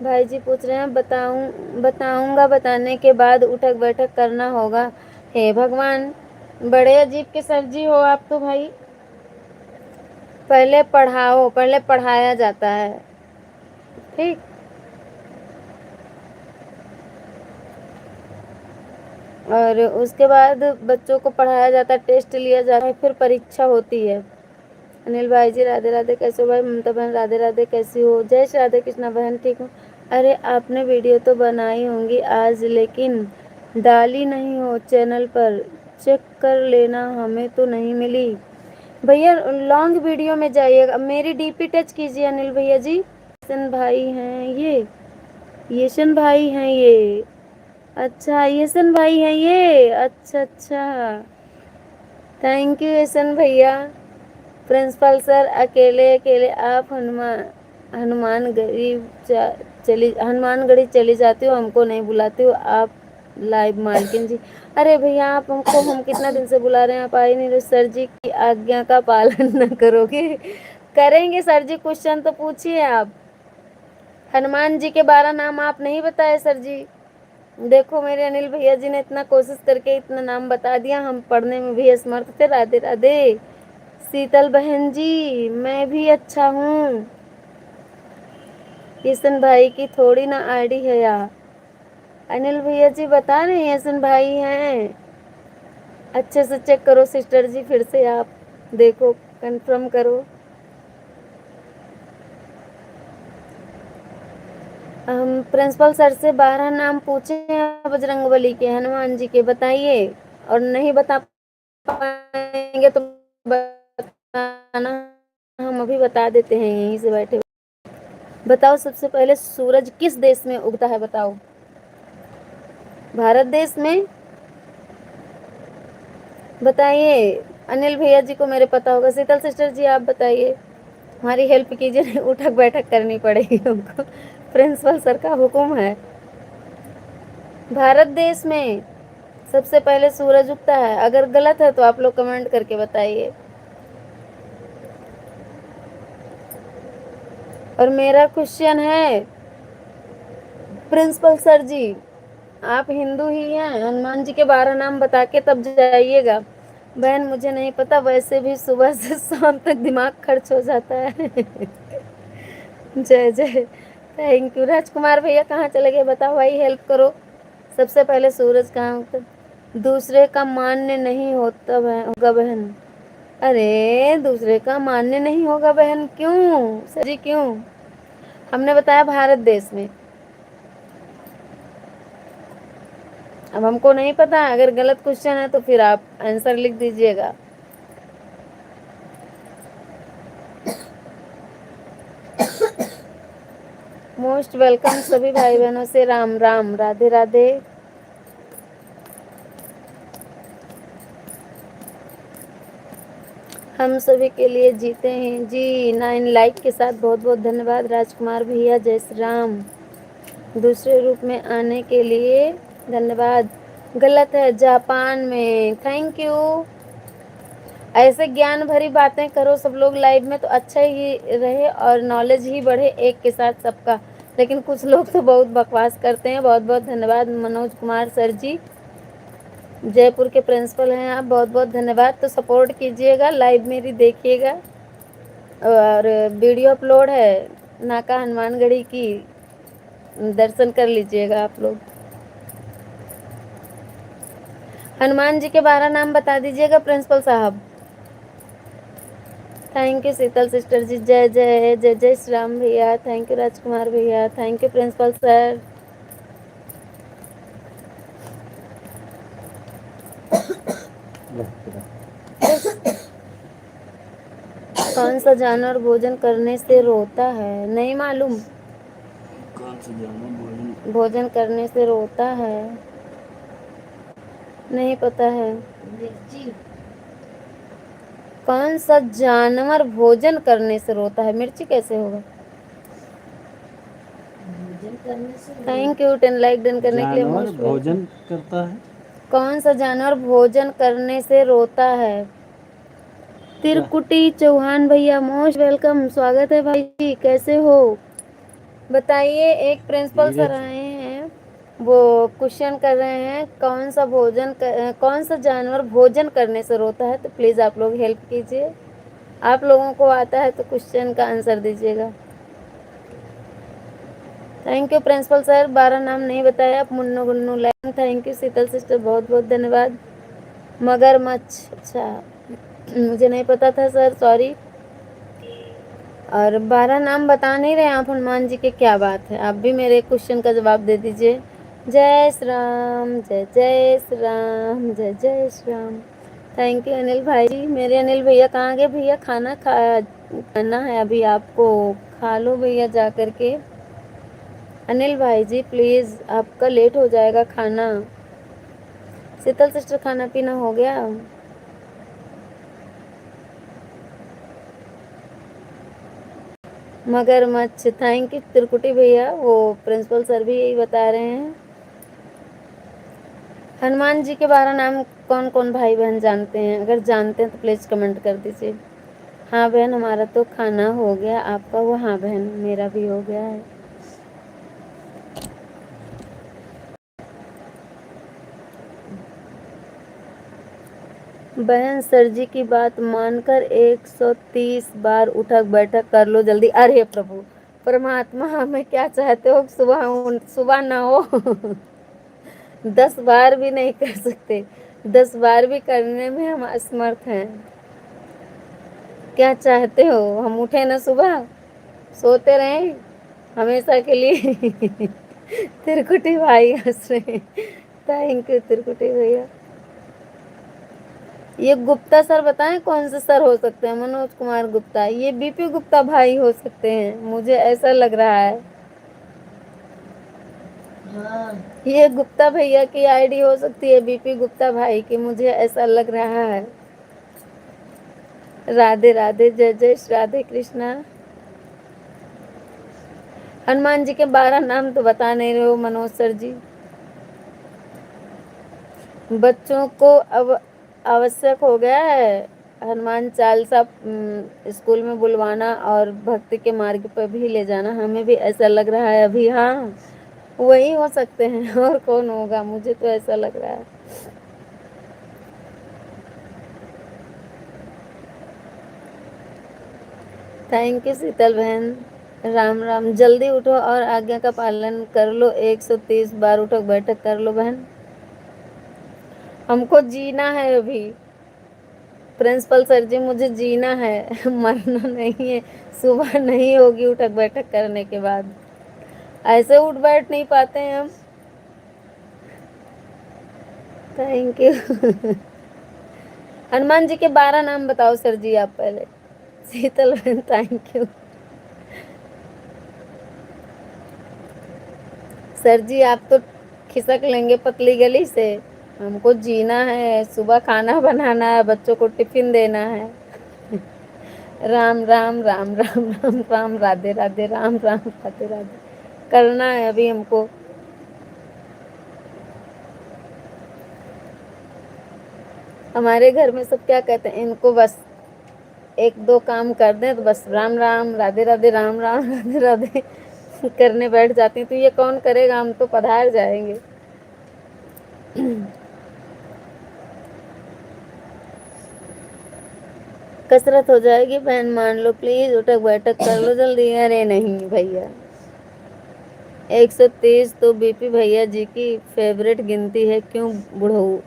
भाई जी पूछ रहे हैं, बताऊंगा, बताने के बाद उठक बैठक करना होगा। हे भगवान, बड़े अजीब के सर जी हो आप तो भाई। पहले पढ़ाओ, पहले पढ़ाया जाता है, ठीक। और उसके बाद बच्चों को पढ़ाया जाता है, टेस्ट लिया जाता है, फिर परीक्षा होती है। अनिल भाई जी, राधे राधे, कैसे हो भाई? ममता बहन, राधे राधे, कैसी हो? जय श्री राधे कृष्णा बहन, ठीक हूँ। अरे आपने वीडियो तो बनाई होंगी आज, लेकिन डाली नहीं हो चैनल पर, चेक कर लेना, हमें तो नहीं मिली। भैया लॉन्ग वीडियो में जाइएगा, मेरी डीपी टच कीजिए अनिल भैया जी। येसन भाई हैं ये, येसन भाई हैं ये, अच्छा येसन भाई हैं ये, अच्छा अच्छा, थैंक यू येसन भैया। प्रिंसिपल सर, अकेले अकेले आप हनुमानगढ़ी चली जाती हो, हमको नहीं बुलाती हो आप। लाइव मालकिन जी, अरे भैया आप हमको, हम कितना दिन से बुला रहे हैं, आप आई नहीं रहे। सर जी की आज्ञा का पालन न करोगे? करेंगे सर जी, क्वेश्चन तो पूछिए आप। हनुमान जी के 12 नाम आप नहीं बताए सर जी। देखो मेरे अनिल भैया जी ने इतना कोशिश करके इतना नाम बता दिया, हम पढ़ने में भी असमर्थ थे। राधे राधे। शीतल बहन जी, मैं भी अच्छा हूँ। किशन भाई की थोड़ी ना आईडी है यार। अनिल भैया जी बता रहे हैं किशन भाई हैं। अच्छे से चेक करो सिस्टर जी, फिर से आप देखो, कंफर्म करो। हम प्रिंसिपल सर से 12 नाम पूछे हैं बजरंगबली के, हनुमान जी के, बताइए। और नहीं बता पाएंगे तो बताना, हम अभी बता देते हैं यहीं से बैठे। बताओ सबसे पहले सूरज किस देश में उगता है? बताओ। भारत देश में? बताइए। अनिल भैया जी को मेरे पता होगा। शीतल सिस्टर जी आप बताइए, हमारी हेल्प कीजिए, उठक बैठक करनी पड़ेगी हमको, प्रिंसिपल सर का हुक्म है। भारत देश में सबसे पहले सूरज उगता है, अगर गलत है तो आप लोग कमेंट करके बताइए। और मेरा क्वेश्चन है, प्रिंसिपल सर जी आप हिंदू ही हैं, हनुमान जी के 12 नाम बता के तब जाइएगा। बहन मुझे नहीं पता, वैसे भी सुबह से शाम तक दिमाग खर्च हो जाता है। जय जय, थैंक यू। राजकुमार भैया कहाँ चले गए? बताओ भाई, हेल्प करो। सबसे पहले सूरज कहाँ होता, दूसरे का मान्य नहीं होता होगा बहन। अरे दूसरे का मान्य नहीं होगा बहन, क्यों सर जी क्यों? हमने बताया भारत देश में। अब हमको नहीं पता, अगर गलत क्वेश्चन है तो फिर आप आंसर लिख दीजिएगा। मोस्ट वेलकम सभी भाई बहनों से, राम राम, राधे राधे। हम सभी के लिए जीते हैं जी। 9 लाइक के साथ बहुत बहुत धन्यवाद राजकुमार भैया। जय श्री राम। दूसरे रूप में आने के लिए धन्यवाद। गलत है, जापान में। Thank you. ऐसे ज्ञान भरी बातें करो सब लोग लाइव में तो अच्छा ही रहे और नॉलेज ही बढ़े एक के साथ सबका। लेकिन कुछ लोग तो बहुत बकवास करते हैं। बहुत बहुत धन्यवाद मनोज कुमार सर जी, जयपुर के प्रिंसिपल हैं आप, बहुत बहुत धन्यवाद। तो सपोर्ट कीजिएगा, लाइव मेरी देखिएगा। और वीडियो अपलोड है नाका हनुमानगढ़ी की, दर्शन कर लीजिएगा आप लोग। हनुमान जी के 12 नाम बता दीजिएगा प्रिंसिपल साहब। थैंक यू शीतल सिस्टर जी, जय जय जय जय श्री राम भैया, थैंक यू राजकुमार भैया, थैंक यू प्रिंसिपल सर। कौन सा जानवर भोजन करने से रोता है? नहीं मालूम। कौन सा जानवर भोजन करने से रोता है? नहीं पता है। कौन सा जानवर भोजन करने से रोता है? मिर्ची कैसे होगा? थैंक यू 10 लाइक डन करने के लिए, जानवर मोस्ट वेलकम। भोजन करता है? कौन सा जानवर भोजन करने से रोता है? तिरकुटी चौहान भैया, मोस्ट वेलकम, स्वागत है भाई जी, कैसे हो बताइए। एक प्रिंसिपल सर आए हैं, वो क्वेश्चन कर रहे हैं कौन सा जानवर भोजन करने से रोता है, तो प्लीज आप लोग हेल्प कीजिए। आप लोगों को आता है तो क्वेश्चन का आंसर दीजिएगा। थैंक यू प्रिंसिपल सर, 12 नाम नहीं बताया आप। Munnu Gunnu line, thank you Sheetal sister, बहुत बहुत धन्यवाद। मगरमच्छ, अच्छा मुझे नहीं पता था सर, सॉरी। और 12 नाम बता नहीं रहे आप हनुमान जी के, क्या बात है। आप भी मेरे क्वेश्चन का जवाब दे दीजिए। जय श्री राम, जय जय श्री राम, जय जय श्री राम। थैंक यू अनिल भाई जी। मेरे अनिल भैया कहाँ गए? भैया खाना है अभी आपको, खा लो भैया जा करके। अनिल भाई जी प्लीज, आपका लेट हो जाएगा खाना। शीतल सिस्टर खाना पीना हो गया? मगरमच्छ, थैंक यू त्रिकुटी भैया, वो प्रिंसिपल सर भी यही बता रहे हैं। हनुमान जी के 12 नाम कौन कौन भाई बहन जानते हैं? अगर जानते हैं तो प्लीज कमेंट कर दीजिए। हाँ बहन, हमारा तो खाना हो गया, आपका? वो हाँ बहन, मेरा भी हो गया है। बहन सर जी की बात मानकर 130 बार उठक बैठक कर लो जल्दी। अरे प्रभु परमात्मा, हमें क्या चाहते हो? सुबह ना हो 10 बार भी नहीं कर सकते, 10 बार भी करने में हम असमर्थ हैं। क्या चाहते हो? हम उठे ना सुबह, सोते रहे हमेशा के लिए? तिरकुटी भाई हंस रहे। थैंक यू तिरकुटी भैया। ये गुप्ता सर बताएं कौन से सर हो सकते हैं? मनोज कुमार गुप्ता, ये बीपी गुप्ता भाई हो सकते हैं, मुझे ऐसा लग रहा है। हाँ, ये गुप्ता भैया की आईडी हो सकती है, बीपी गुप्ता भाई की, मुझे ऐसा लग रहा है। राधे राधे, जय जय श्री राधे कृष्णा। हनुमान जी के 12 नाम तो बता नहीं रहे हो मनोज सर जी। बच्चों को अब आवश्यक हो गया है हनुमान चालीसा स्कूल में बुलवाना और भक्ति के मार्ग पर भी ले जाना, हमें भी ऐसा लग रहा है अभी। हाँ वही हो सकते हैं, और कौन होगा? मुझे तो ऐसा लग रहा है। थैंक यू शीतल बहन, राम राम। जल्दी उठो और आज्ञा का पालन कर लो, 130 बार उठक बैठक कर लो बहन, हमको जीना है अभी। प्रिंसिपल सर जी मुझे जीना है मरना नहीं है। सुबह नहीं होगी उठक बैठक करने के बाद, ऐसे उठ बैठ नहीं पाते हैं हम। थैंक यू हनुमान जी के 12 नाम बताओ सर जी आप पहले। शीतल बहन थैंक यू। सर जी आप तो खिसक लेंगे पतली गली से, हमको जीना है, सुबह खाना बनाना है, बच्चों को टिफिन देना है। राम राम राम राम राम राम, राधे राधे, राम राम राधे राधे करना है अभी हमको। हमारे घर में सब क्या कहते हैं, इनको बस 1-2 काम कर दें तो बस राम राम राधे राधे, राम राम राधे राधे करने बैठ जाती हैं। तो ये कौन करेगा? हम तो पधार जाएंगे कसरत हो जाएगी बहन, मान लो प्लीज, उठक बैठक कर लो जल्दी। अरे नहीं भैया, 130 तो बीपी भैया जी की फेवरेट गिनती है, क्यों बुढ़ऊ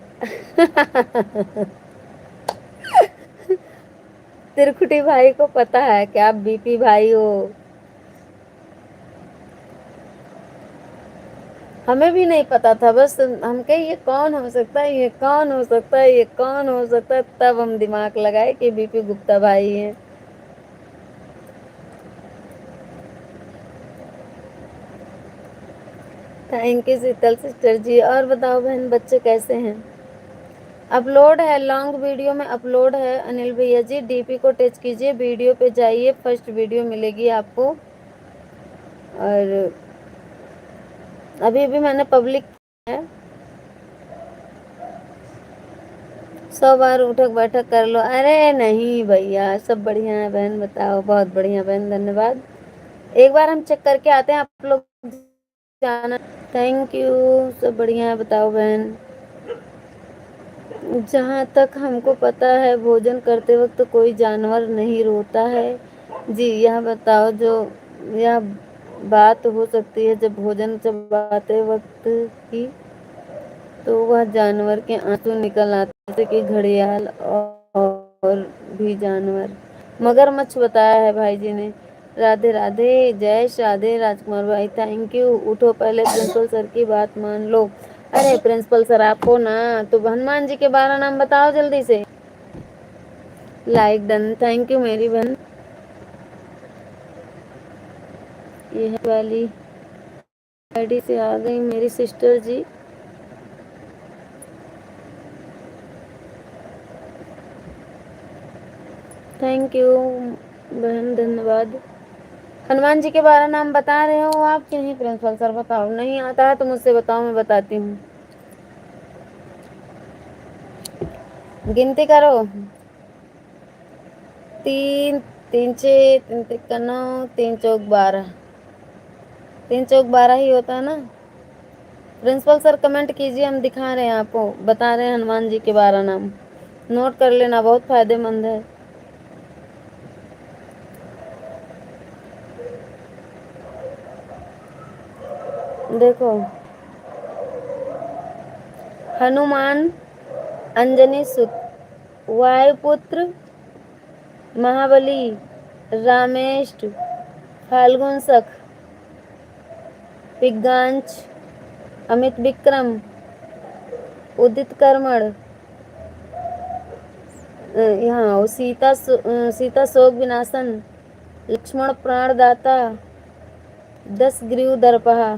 त्रिकुटी भाई को पता है कि आप बीपी भाई हो। हमें भी नहीं पता था, बस हम कहे ये कौन हो सकता है, ये कौन हो सकता है, ये कौन हो सकता है, तब हम दिमाग लगाए कि बीपी गुप्ता भाई हैं। थैंक यू शीतल सिस्टर जी। और बताओ बहन, बच्चे कैसे हैं? अपलोड है, लॉन्ग वीडियो में अपलोड है अनिल भैया जी। डीपी को टच कीजिए, वीडियो पे जाइए, फर्स्ट वीडियो मिलेगी आपको। और अभी अभी मैंने पब्लिक है। 100 बार उठक बैठक कर लो। अरे नहीं भैया, सब बढ़िया है बहन। बताओ, बहुत बढ़िया बहन, धन्यवाद। एक बार हम चेक करके आते हैं, आप लोग जाना। थैंक यू, सब बढ़िया है। बताओ बहन, जहाँ तक हमको पता है भोजन करते वक्त कोई जानवर नहीं रोता है। जी, यह बताओ जो यह बात हो सकती है जब भोजन चबाते वक्त की, तो वह जानवर के आंसू निकल आते, जैसे कि घड़ियाल और भी जानवर। मगरमच्छ बताया है भाई जी ने। राधे राधे, जय राधे राजकुमार भाई, थैंक यू। उठो, पहले प्रिंसिपल सर की बात मान लो। अरे प्रिंसिपल सर आपको ना, तो हनुमान जी के 12 नाम बताओ जल्दी से। लाइक डन, थैंक यू मेरी बहन। ये है वाली आईडी से आ गई मेरी सिस्टर जी। थैंक यू बहन, धन्यवाद। हनुमान जी के 12 नाम बता रहे हो आप कि नहीं प्रिंसिपल सर? बताओ, नहीं आता है तो मुझसे बताओ, मैं बताती हूँ। गिनती करो। 3 3 6 3 तिक्का 9, 3 चौक 12। 3 चौक 12 ही होता है ना। प्रिंसिपल सर कमेंट कीजिए, हम दिखा रहे हैं आपको, बता रहे हैं हनुमान जी के 12 नाम। नोट कर लेना, बहुत फायदेमंद है। देखो, हनुमान, अंजनी सुत, वायुपुत्र, महाबली, रामेष्ट, फाल्गुन सख, पिग्गांच, अमित विक्रम, उदित कर्मण, यहाँ सीता शोक विनाशन, लक्ष्मण प्राणदाता, 10 ग्रीव दर्पहा।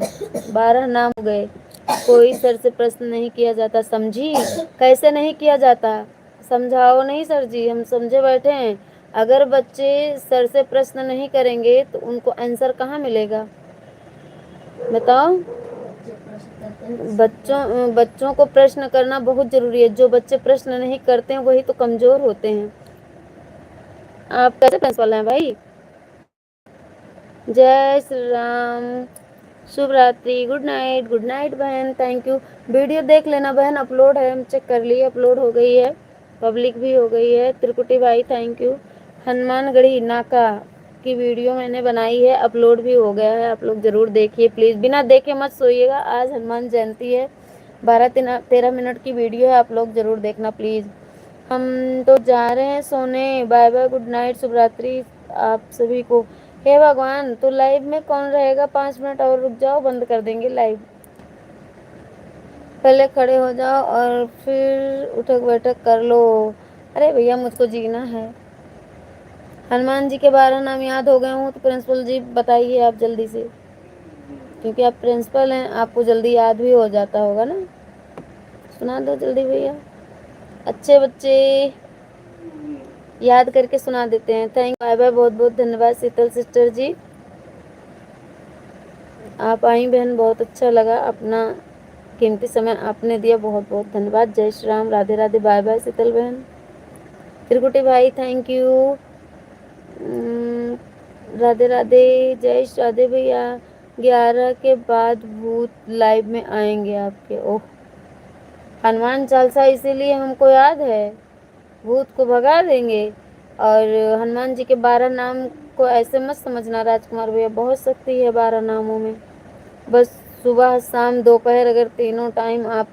12 नाम हो गए। कोई सर से प्रश्न नहीं किया जाता, समझी? कैसे नहीं किया जाता, समझाओ। नहीं सर जी, हम समझे बैठे हैं। अगर बच्चे सर से प्रश्न नहीं करेंगे तो उनको आंसर कहाँ मिलेगा, बताओ? बच्चों को प्रश्न करना बहुत जरूरी है। जो बच्चे प्रश्न नहीं करते हैं वही तो कमजोर होते हैं। आप कैसे प्रिंसिपल हैं भाई? जय श्री राम, शुभ रात्रि, गुड नाइट बहन, थैंक यू। वीडियो देख लेना बहन, अपलोड है, हम चेक कर लिए, अपलोड हो गई है, पब्लिक भी हो गई है। त्रिकुटी भाई थैंक यू। हनुमानगढ़ी नाका की वीडियो मैंने बनाई है, अपलोड भी हो गया है, आप लोग जरूर देखिए प्लीज़। बिना देखे मत सोइएगा, आज हनुमान जयंती है। 12-13 मिनट की वीडियो है, आप लोग जरूर देखना प्लीज़। हम तो जा रहे हैं सोने, बाय बाय, गुड नाइट, शुभ रात्रि आप सभी को। हे भगवान, तो लाइव में कौन रहेगा? 5 मिनट और रुक जाओ, बंद कर देंगे लाइव। पहले खड़े हो जाओ और फिर उठक बैठक कर लो। अरे भैया, मुझको जीना है। हनुमान जी के 12 नाम याद हो गए हूँ तो प्रिंसिपल जी बताइए आप जल्दी से, क्योंकि आप प्रिंसिपल हैं, आपको जल्दी याद भी हो जाता होगा ना। सुना दो जल्दी भैया, अच्छे बच्चे याद करके सुना देते हैं। थैंक, बाय बाय, बहुत बहुत धन्यवाद शीतल सिस्टर जी, आप आई बहन, बहुत अच्छा लगा। अपना कीमती समय आपने दिया, बहुत बहुत धन्यवाद। जय श्री राम, राधे राधे, बाय बाय शीतल बहन। त्रिकुटी भाई थैंक यू, राधे राधे, जय श्री राधे भैया। 11 के बाद भूत लाइव में आएंगे आपके। ओह, हनुमान चालीसा इसीलिए हमको याद है, भूत को भगा देंगे। और हनुमान जी के 12 नाम को ऐसे मत समझना राजकुमार भैया, बहुत शक्ति है 12 नामों में। बस सुबह शाम दोपहर, अगर तीनों टाइम आप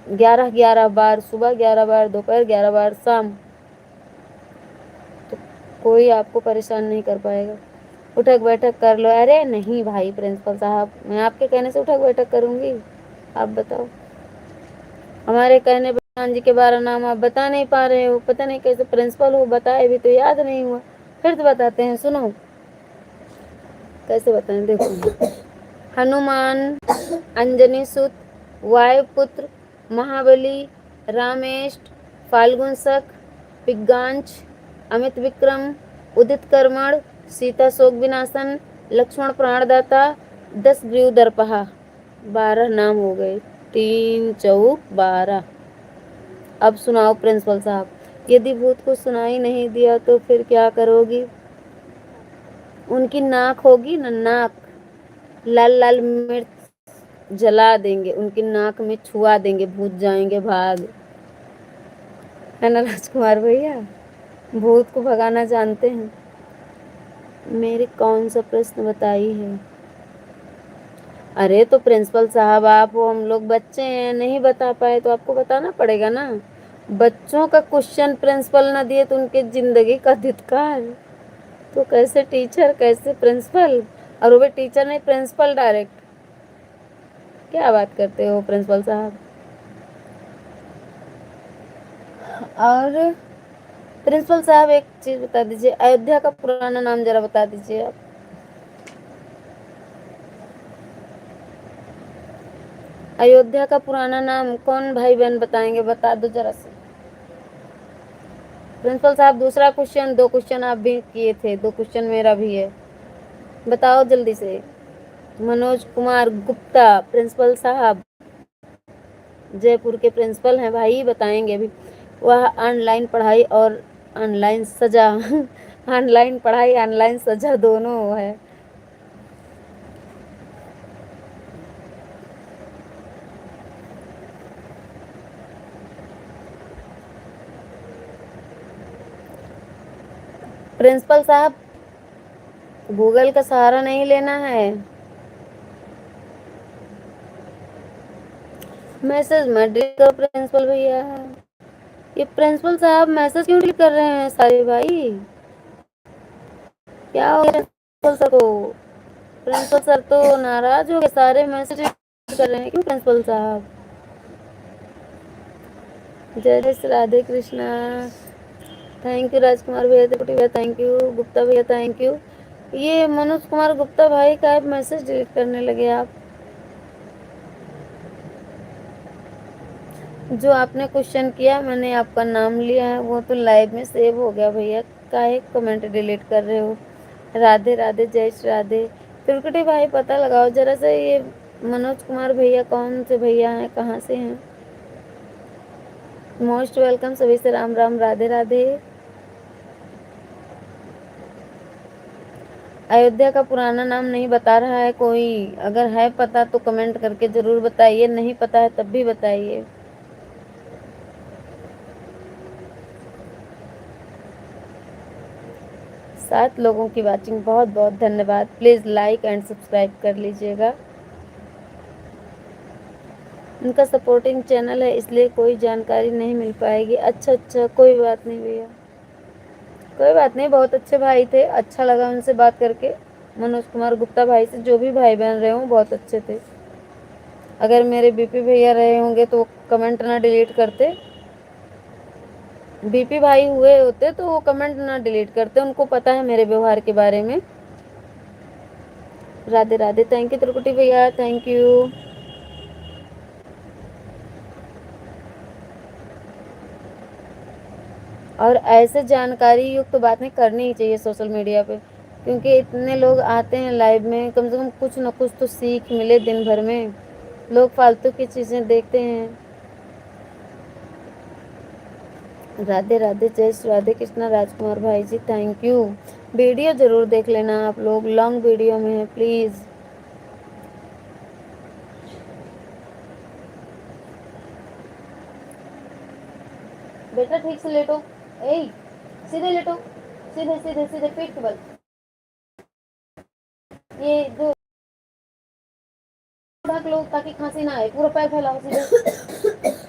11-11 बार, सुबह 11 बार, दोपहर 11 बार, शाम, तो कोई आपको परेशान नहीं कर पाएगा। उठक बैठक कर लो। अरे नहीं भाई प्रिंसिपल साहब, मैं आपके कहने से उठक बैठक करूंगी? आप बताओ। हमारे कहने पर प्रधान जी के 12 नाम आप बता नहीं पा रहे हो, पता नहीं कैसे प्रिंसिपल हो, बताए भी तो याद नहीं हुआ। फिर तो बताते हैं, सुनो कैसे बताएं, देखो। हनुमान, अंजनी सुत, वायुपुत्र, महाबली, रामेश, फाल्गुन शक, पिग्गांच, अमित विक्रम, उदित कर्मण, सीता शोक विनाशन, लक्ष्मण प्राणदाता, 10 ग्रीव दर्पहा। 12 नाम हो गए। 3 चौक 12। अब सुनाओ प्रिंसिपल साहब, यदि भूत को सुनाई नहीं दिया तो फिर क्या करोगी? उनकी नाक होगी ना, नाक, लाल लाल मिर्च जला देंगे, उनकी नाक में छुआ देंगे, भूत जाएंगे भाग। है ना राजकुमार भैया? भूत को भगाना जानते हैं। मेरे कौन सा प्रश्न बताई है? अरे तो प्रिंसिपल साहब आप हो, हम लोग बच्चे हैं, नहीं बता पाए तो आपको बताना पड़ेगा ना। बच्चों का क्वेश्चन प्रिंसिपल ना दिए तो उनके जिंदगी का धिक्कार। तो कैसे टीचर, कैसे प्रिंसिपल? और वो भी टीचर नहीं, प्रिंसिपल डायरेक्ट। क्या बात करते हो प्रिंसिपल साहब? और प्रिंसिपल साहब एक चीज बता दीजिए, अयोध्या का पुराना नाम जरा बता दीजिए आप। अयोध्या का पुराना नाम कौन भाई बहन बताएंगे? बता दो जरा से। प्रिंसिपल साहब दूसरा क्वेश्चन, 2 क्वेश्चन आप भी किए थे, 2 क्वेश्चन मेरा भी है, बताओ जल्दी से। मनोज कुमार गुप्ता प्रिंसिपल साहब, जयपुर के प्रिंसिपल हैं भाई, बताएंगे अभी। वह ऑनलाइन पढ़ाई और ऑनलाइन सजा ऑनलाइन पढ़ाई ऑनलाइन सजा दोनों है। प्रिंसिपल साहब गूगल का सहारा नहीं लेना है। मैसेज मत डिलीट करो प्रिंसिपल भैया। ये प्रिंसिपल साहब मैसेज क्यों डिलीट कर रहे हैं सारे भाई? क्या हो गया प्रिंसिपल सर को? प्रिंसिपल सर तो नाराज हो गए, सारे मैसेज कर रहे हैं, क्यों प्रिंसिपल साहब? जय जय श्री राधे कृष्णा। थैंक यू राजकुमार भैया, त्रिपुटी भैया थैंक यू, गुप्ता भैया थैंक यू। ये मनोज कुमार गुप्ता भाई का मैसेज डिलीट करने लगे आप? जो आपने क्वेश्चन किया, मैंने आपका नाम लिया है, वो तो लाइव में सेव हो गया भैया, काहे कमेंट डिलीट कर रहे हो? राधे राधे, जय श्री राधे। त्रिकुटी भाई पता लगाओ जरा से, ये मनोज कुमार भैया कौन से भैया हैं, कहाँ से हैं? मोस्ट वेलकम सभी से, राम राम, राधे राधे। अयोध्या का पुराना नाम नहीं बता रहा है कोई? अगर है पता तो कमेंट करके जरूर बताइए, नहीं पता है तब भी बताइए। सात लोगों की वाचिंग, बहुत बहुत धन्यवाद। प्लीज लाइक एंड सब्सक्राइब कर लीजिएगा। उनका सपोर्टिंग चैनल है इसलिए कोई जानकारी नहीं मिल पाएगी। अच्छा अच्छा, कोई बात नहीं भैया, कोई बात नहीं, बहुत अच्छे भाई थे, अच्छा लगा उनसे बात करके। मनोज कुमार गुप्ता भाई से, जो भी भाई बहन रहे हों बहुत अच्छे थे। अगर मेरे बीपी भैया रहे होंगे तो कमेंट ना डिलीट करते, बीपी भाई हुए होते तो वो कमेंट ना डिलीट करते, उनको पता है मेरे व्यवहार के बारे में। राधे राधे, थैंक यू त्रिकुटी भैया, थैंक यू। और ऐसे जानकारी युक्त तो बातें करनी ही चाहिए सोशल मीडिया पे, क्योंकि इतने लोग आते हैं लाइव में, कम से कम कुछ न कुछ तो सीख मिले दिन भर में। लोग फालतू की चीज़ें देखते हैं। राधे राधे, जय श्री राधे कृष्णा। राजकुमार भाई जी थैंक यू। वीडियो ज़रूर देख लेना आप लोग, लॉन्ग वीडियो में है प्लीज़। बेटा ठीक से लेटो, ए सीधे लेटो, सीधे सीधे सीधे पीठ के बल। ये जो ढक लो ताकि खांसी ना आए, पूरा पैर फैलाओ सीधे।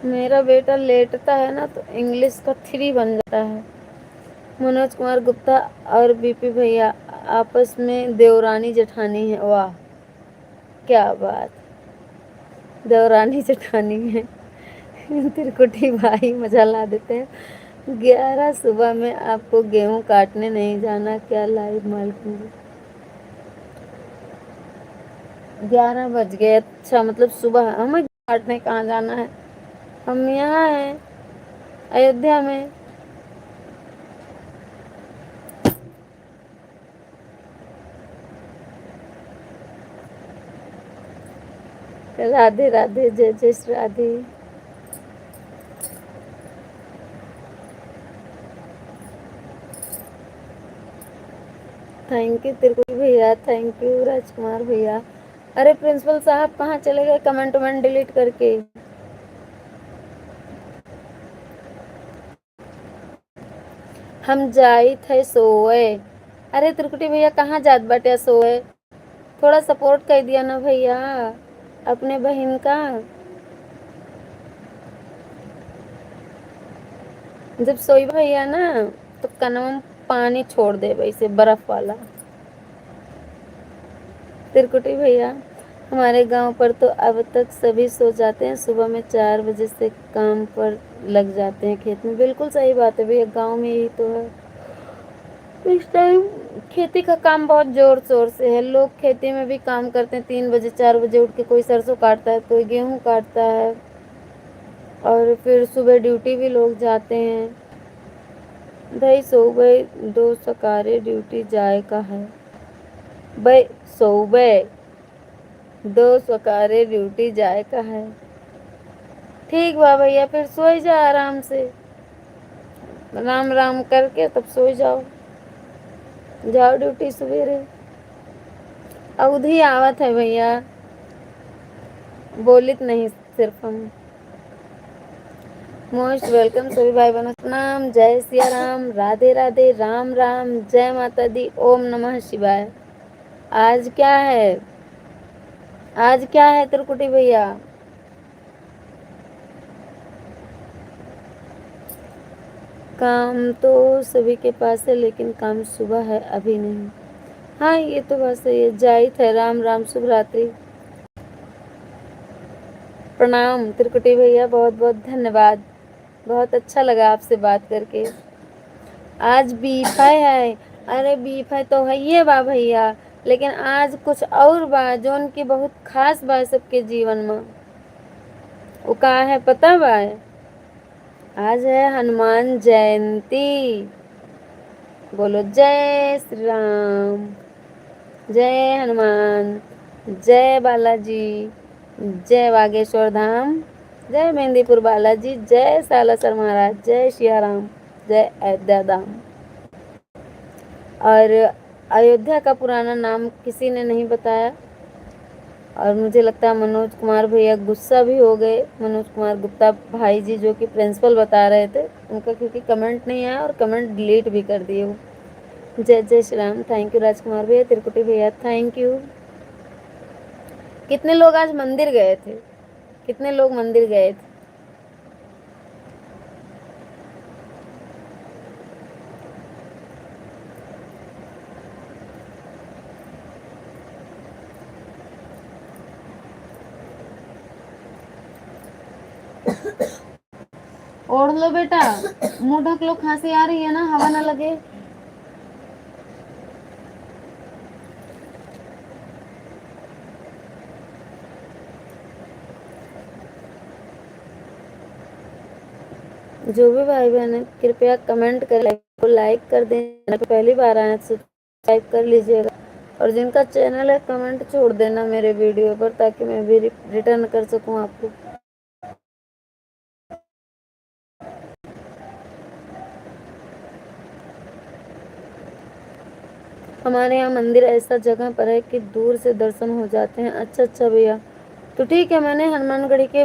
मेरा बेटा लेटता है ना तो इंग्लिश का 3 बन जाता है। मनोज कुमार गुप्ता और बीपी भैया आपस में देवरानी जेठानी है। वाह क्या बात, देवरानी जेठानी है। त्रिकुटी भाई मजा ला देते हैं। 11 सुबह में आपको गेहूं काटने नहीं जाना क्या? लाइव मालकिन जी 11 बज गए। अच्छा मतलब सुबह हमें काटने कहाँ जाना है? हम यहाँ हैं अयोध्या में। राधे राधे, जय जय श्री राधे। थैंक यू त्रिकुटी भैया, थैंक यू राजकुमार भैया। अरे प्रिंसिपल साहब कहाँ चले गए कमेंट वमेंट डिलीट करके? हम जाई थे सोए। अरे त्रिकुटी भैया कहाँ जात बाटे सोए? थोड़ा सपोर्ट कर दिया ना भैया अपने बहन का। जब सोई भैया ना तो कनवा में पानी छोड़ दे वैसे बर्फ वाला। त्रिकुटी भैया हमारे गांव पर तो अब तक सभी सो जाते हैं, सुबह में 4 बजे से काम पर लग जाते हैं खेत में। बिल्कुल सही बात है भैया, गांव में यही तो है। इस टाइम खेती का काम बहुत जोर शोर से है। लोग खेती में भी काम करते हैं, 3 बजे 4 बजे उठ के कोई सरसों काटता है, कोई गेहूं काटता है, और फिर सुबह ड्यूटी भी लोग जाते हैं। भाई सुबह 2 सकारे ड्यूटी जाए का है। भाई सुबह 2 सकारे ड्यूटी जाए का है। ठीक बा भैया फिर सोई जा आराम से, राम राम करके तब सोई जाओ, जाओ ड्यूटी सवेरे। अवधि आवत है भैया, बोलित नहीं सिर्फ हम। मोस्ट वेलकम सभी भाई बहनों, प्रणाम, जय सिया राम, राधे राधे, राम राम, जय माता दी, ओम नमः शिवाय। आज क्या है? आज क्या है त्रिकुटी भैया? काम तो सभी के पास है लेकिन काम सुबह है अभी नहीं। हाँ ये तो बात सही है। जय थे, राम राम, शुभ रात्रि, प्रणाम त्रिकुटी भैया, बहुत बहुत धन्यवाद। बहुत अच्छा लगा आपसे बात करके। आज बीफाई है। अरे बीफाई तो है ये बा भैया, लेकिन आज कुछ और बा जो उनकी बहुत खास बा सबके जीवन में। वो का है पता बा? आज है हनुमान जयंती। बोलो जय श्री राम, जय हनुमान, जय बालाजी, जय बागेश्वर धाम, जय मेहंदीपुर बालाजी, जय सालासर महाराज, जय सिया राम, जय अयोध्या धाम। और अयोध्या का पुराना नाम किसी ने नहीं बताया, और मुझे लगता है मनोज कुमार भैया गुस्सा भी हो गए। मनोज कुमार गुप्ता भाई जी जो कि प्रिंसिपल बता रहे थे, उनका क्योंकि कमेंट नहीं आया और कमेंट डिलीट भी कर दिए वो। जय जय श्री राम, थैंक यू राजकुमार भैया, त्रिकुटी भैया थैंक यू। कितने लोग आज मंदिर गए थे? कितने लोग मंदिर गए थे? ओढ़ लो बेटा, मुंह ढक लो, खांसी आ रही है ना, हवा ना लगे। जो भी भाई बहन है कृपया कमेंट करें, को लाइक कर दें, तो पहली बार आए तो सब्सक्राइब कर लीजिएगा, और जिनका चैनल है कमेंट छोड़ देना मेरे वीडियो पर ताकि मैं भी रिटर्न कर सकूं आपको। हमारे यहाँ मंदिर ऐसा जगह पर है कि दूर से दर्शन हो जाते हैं। अच्छा अच्छा भैया, तो ठीक है, मैंने हनुमानगढ़ी के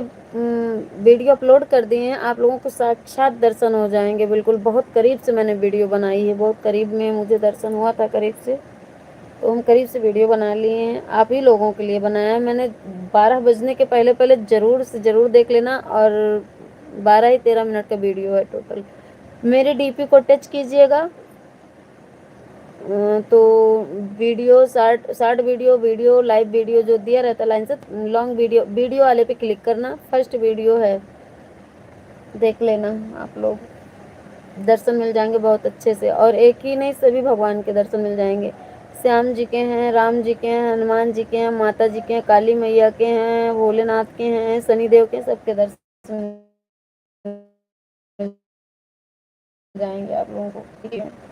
वीडियो अपलोड कर दिए हैं, आप लोगों को साक्षात दर्शन हो जाएंगे। बिल्कुल बहुत करीब से मैंने वीडियो बनाई है, बहुत करीब में मुझे दर्शन हुआ था करीब से, तो हम करीब से वीडियो बना लिए हैं, आप ही लोगों के लिए बनाया है मैंने। 12 बजने के पहले पहले ज़रूर से ज़रूर देख लेना, और 12 ही 13 मिनट का वीडियो है टोटल। मेरे डीपी को टच कीजिएगा तो video short video live video जो दिया रहता है लाइन से, लॉन्ग वीडियो वाले पे क्लिक करना, फर्स्ट वीडियो है, देख लेना आप लोग, दर्शन मिल जाएंगे बहुत अच्छे से। और एक ही नहीं, सभी भगवान के दर्शन मिल जाएंगे। श्याम जी के हैं, राम जी के हैं, हनुमान जी के हैं, माता जी के हैं, काली मैया के हैं, भोलेनाथ के हैं, शनिदेव के, सबके दर्शन मिल जाएंगे आप लोगों को, ठीक है।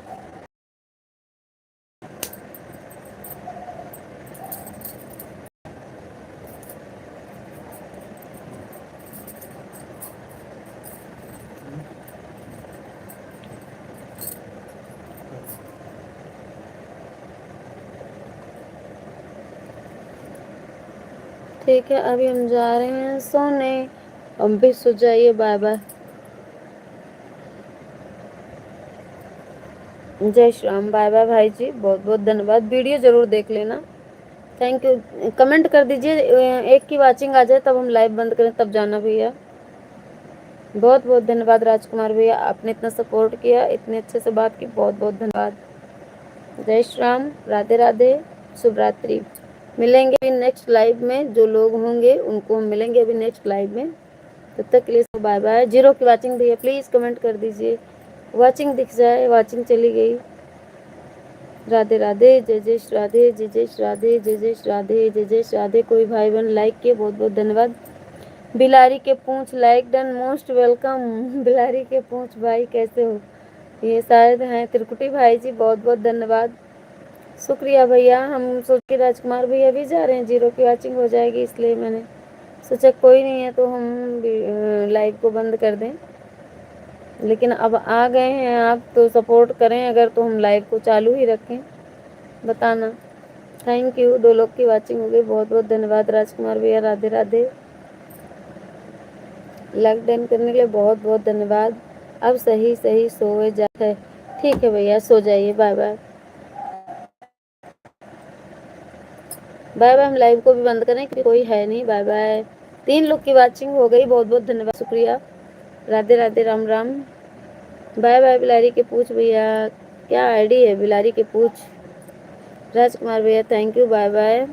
ठीक है, अभी हम जा रहे हैं सोने, अब भी सो जाइए, बाय बाय, जय श्री राम, बाय बाय भाई जी, बहुत बहुत धन्यवाद। वीडियो जरूर देख लेना, थैंक यू। कमेंट कर दीजिए, एक की वाचिंग आ जाए तब हम लाइव बंद करें, तब जाना भैया। बहुत बहुत धन्यवाद राजकुमार भैया, आपने इतना सपोर्ट किया, इतने अच्छे से बात की, बहुत बहुत धन्यवाद। जय श्री राम, राधे राधे, शुभ रात्रि। मिलेंगे अभी नेक्स्ट लाइव में, जो लोग होंगे उनको हम मिलेंगे अभी नेक्स्ट लाइव में, तब तक के लिए बाय बाय। 0 की वाचिंग भैया प्लीज़ कमेंट कर दीजिए, वाचिंग दिख जाए, वाचिंग चली गई। राधे राधे, जय जय श्री राधे, जय जय श्री राधे, जय जय श्री राधे, जय जय श्री राधे। कोई भाई बहन लाइक किए, बहुत बहुत धन्यवाद। बिलारी के पूंछ like done, most welcome. Bilari के पूंछ भाई कैसे हो? ये शायद हैं त्रिकुटी भाई जी, बहुत बहुत धन्यवाद, शुक्रिया भैया। हम सोच के राजकुमार भैया भी जा रहे हैं, 0 की वाचिंग हो जाएगी, इसलिए मैंने सोचा कोई नहीं है तो हम लाइव को बंद कर दें, लेकिन अब आ गए हैं आप तो सपोर्ट करें अगर, तो हम लाइव को चालू ही रखें, बताना। थैंक यू, 2 लोग की वाचिंग हो गई, बहुत बहुत धन्यवाद राजकुमार भैया, राधे राधे। लाइक डन करने के लिए बहुत बहुत धन्यवाद। अब सही सही सोए जाते हैं, ठीक है भैया, सो जाइए, बाय बाय, बाय बाय। हम लाइव को भी बंद करें क्योंकि कोई है नहीं, बाय बाय। 3 लोग की वाचिंग हो गई, बहुत बहुत धन्यवाद, शुक्रिया, राधे राधे, राम राम, बाय बाय। बिलारी के पूछ भैया, क्या आईडी है बिलारी के पूछ, राजकुमार भैया थैंक यू, बाय बाय।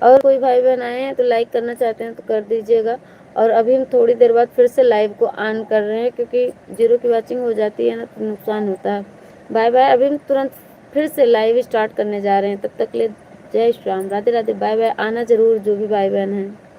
और कोई भाई बहन आए हैं तो लाइक करना चाहते हैं तो कर दीजिएगा। और अभी हम थोड़ी देर बाद फिर से लाइव को ऑन कर रहे हैं, क्योंकि 0 की वाचिंग हो जाती है ना तो नुकसान होता है। बाय बाय, अभी हम तुरंत फिर से लाइव स्टार्ट करने जा रहे हैं, तब तक ले जय श्री राम, राधे राधे, बाय बाय। आना जरूर जो भी भाई बहन हैं।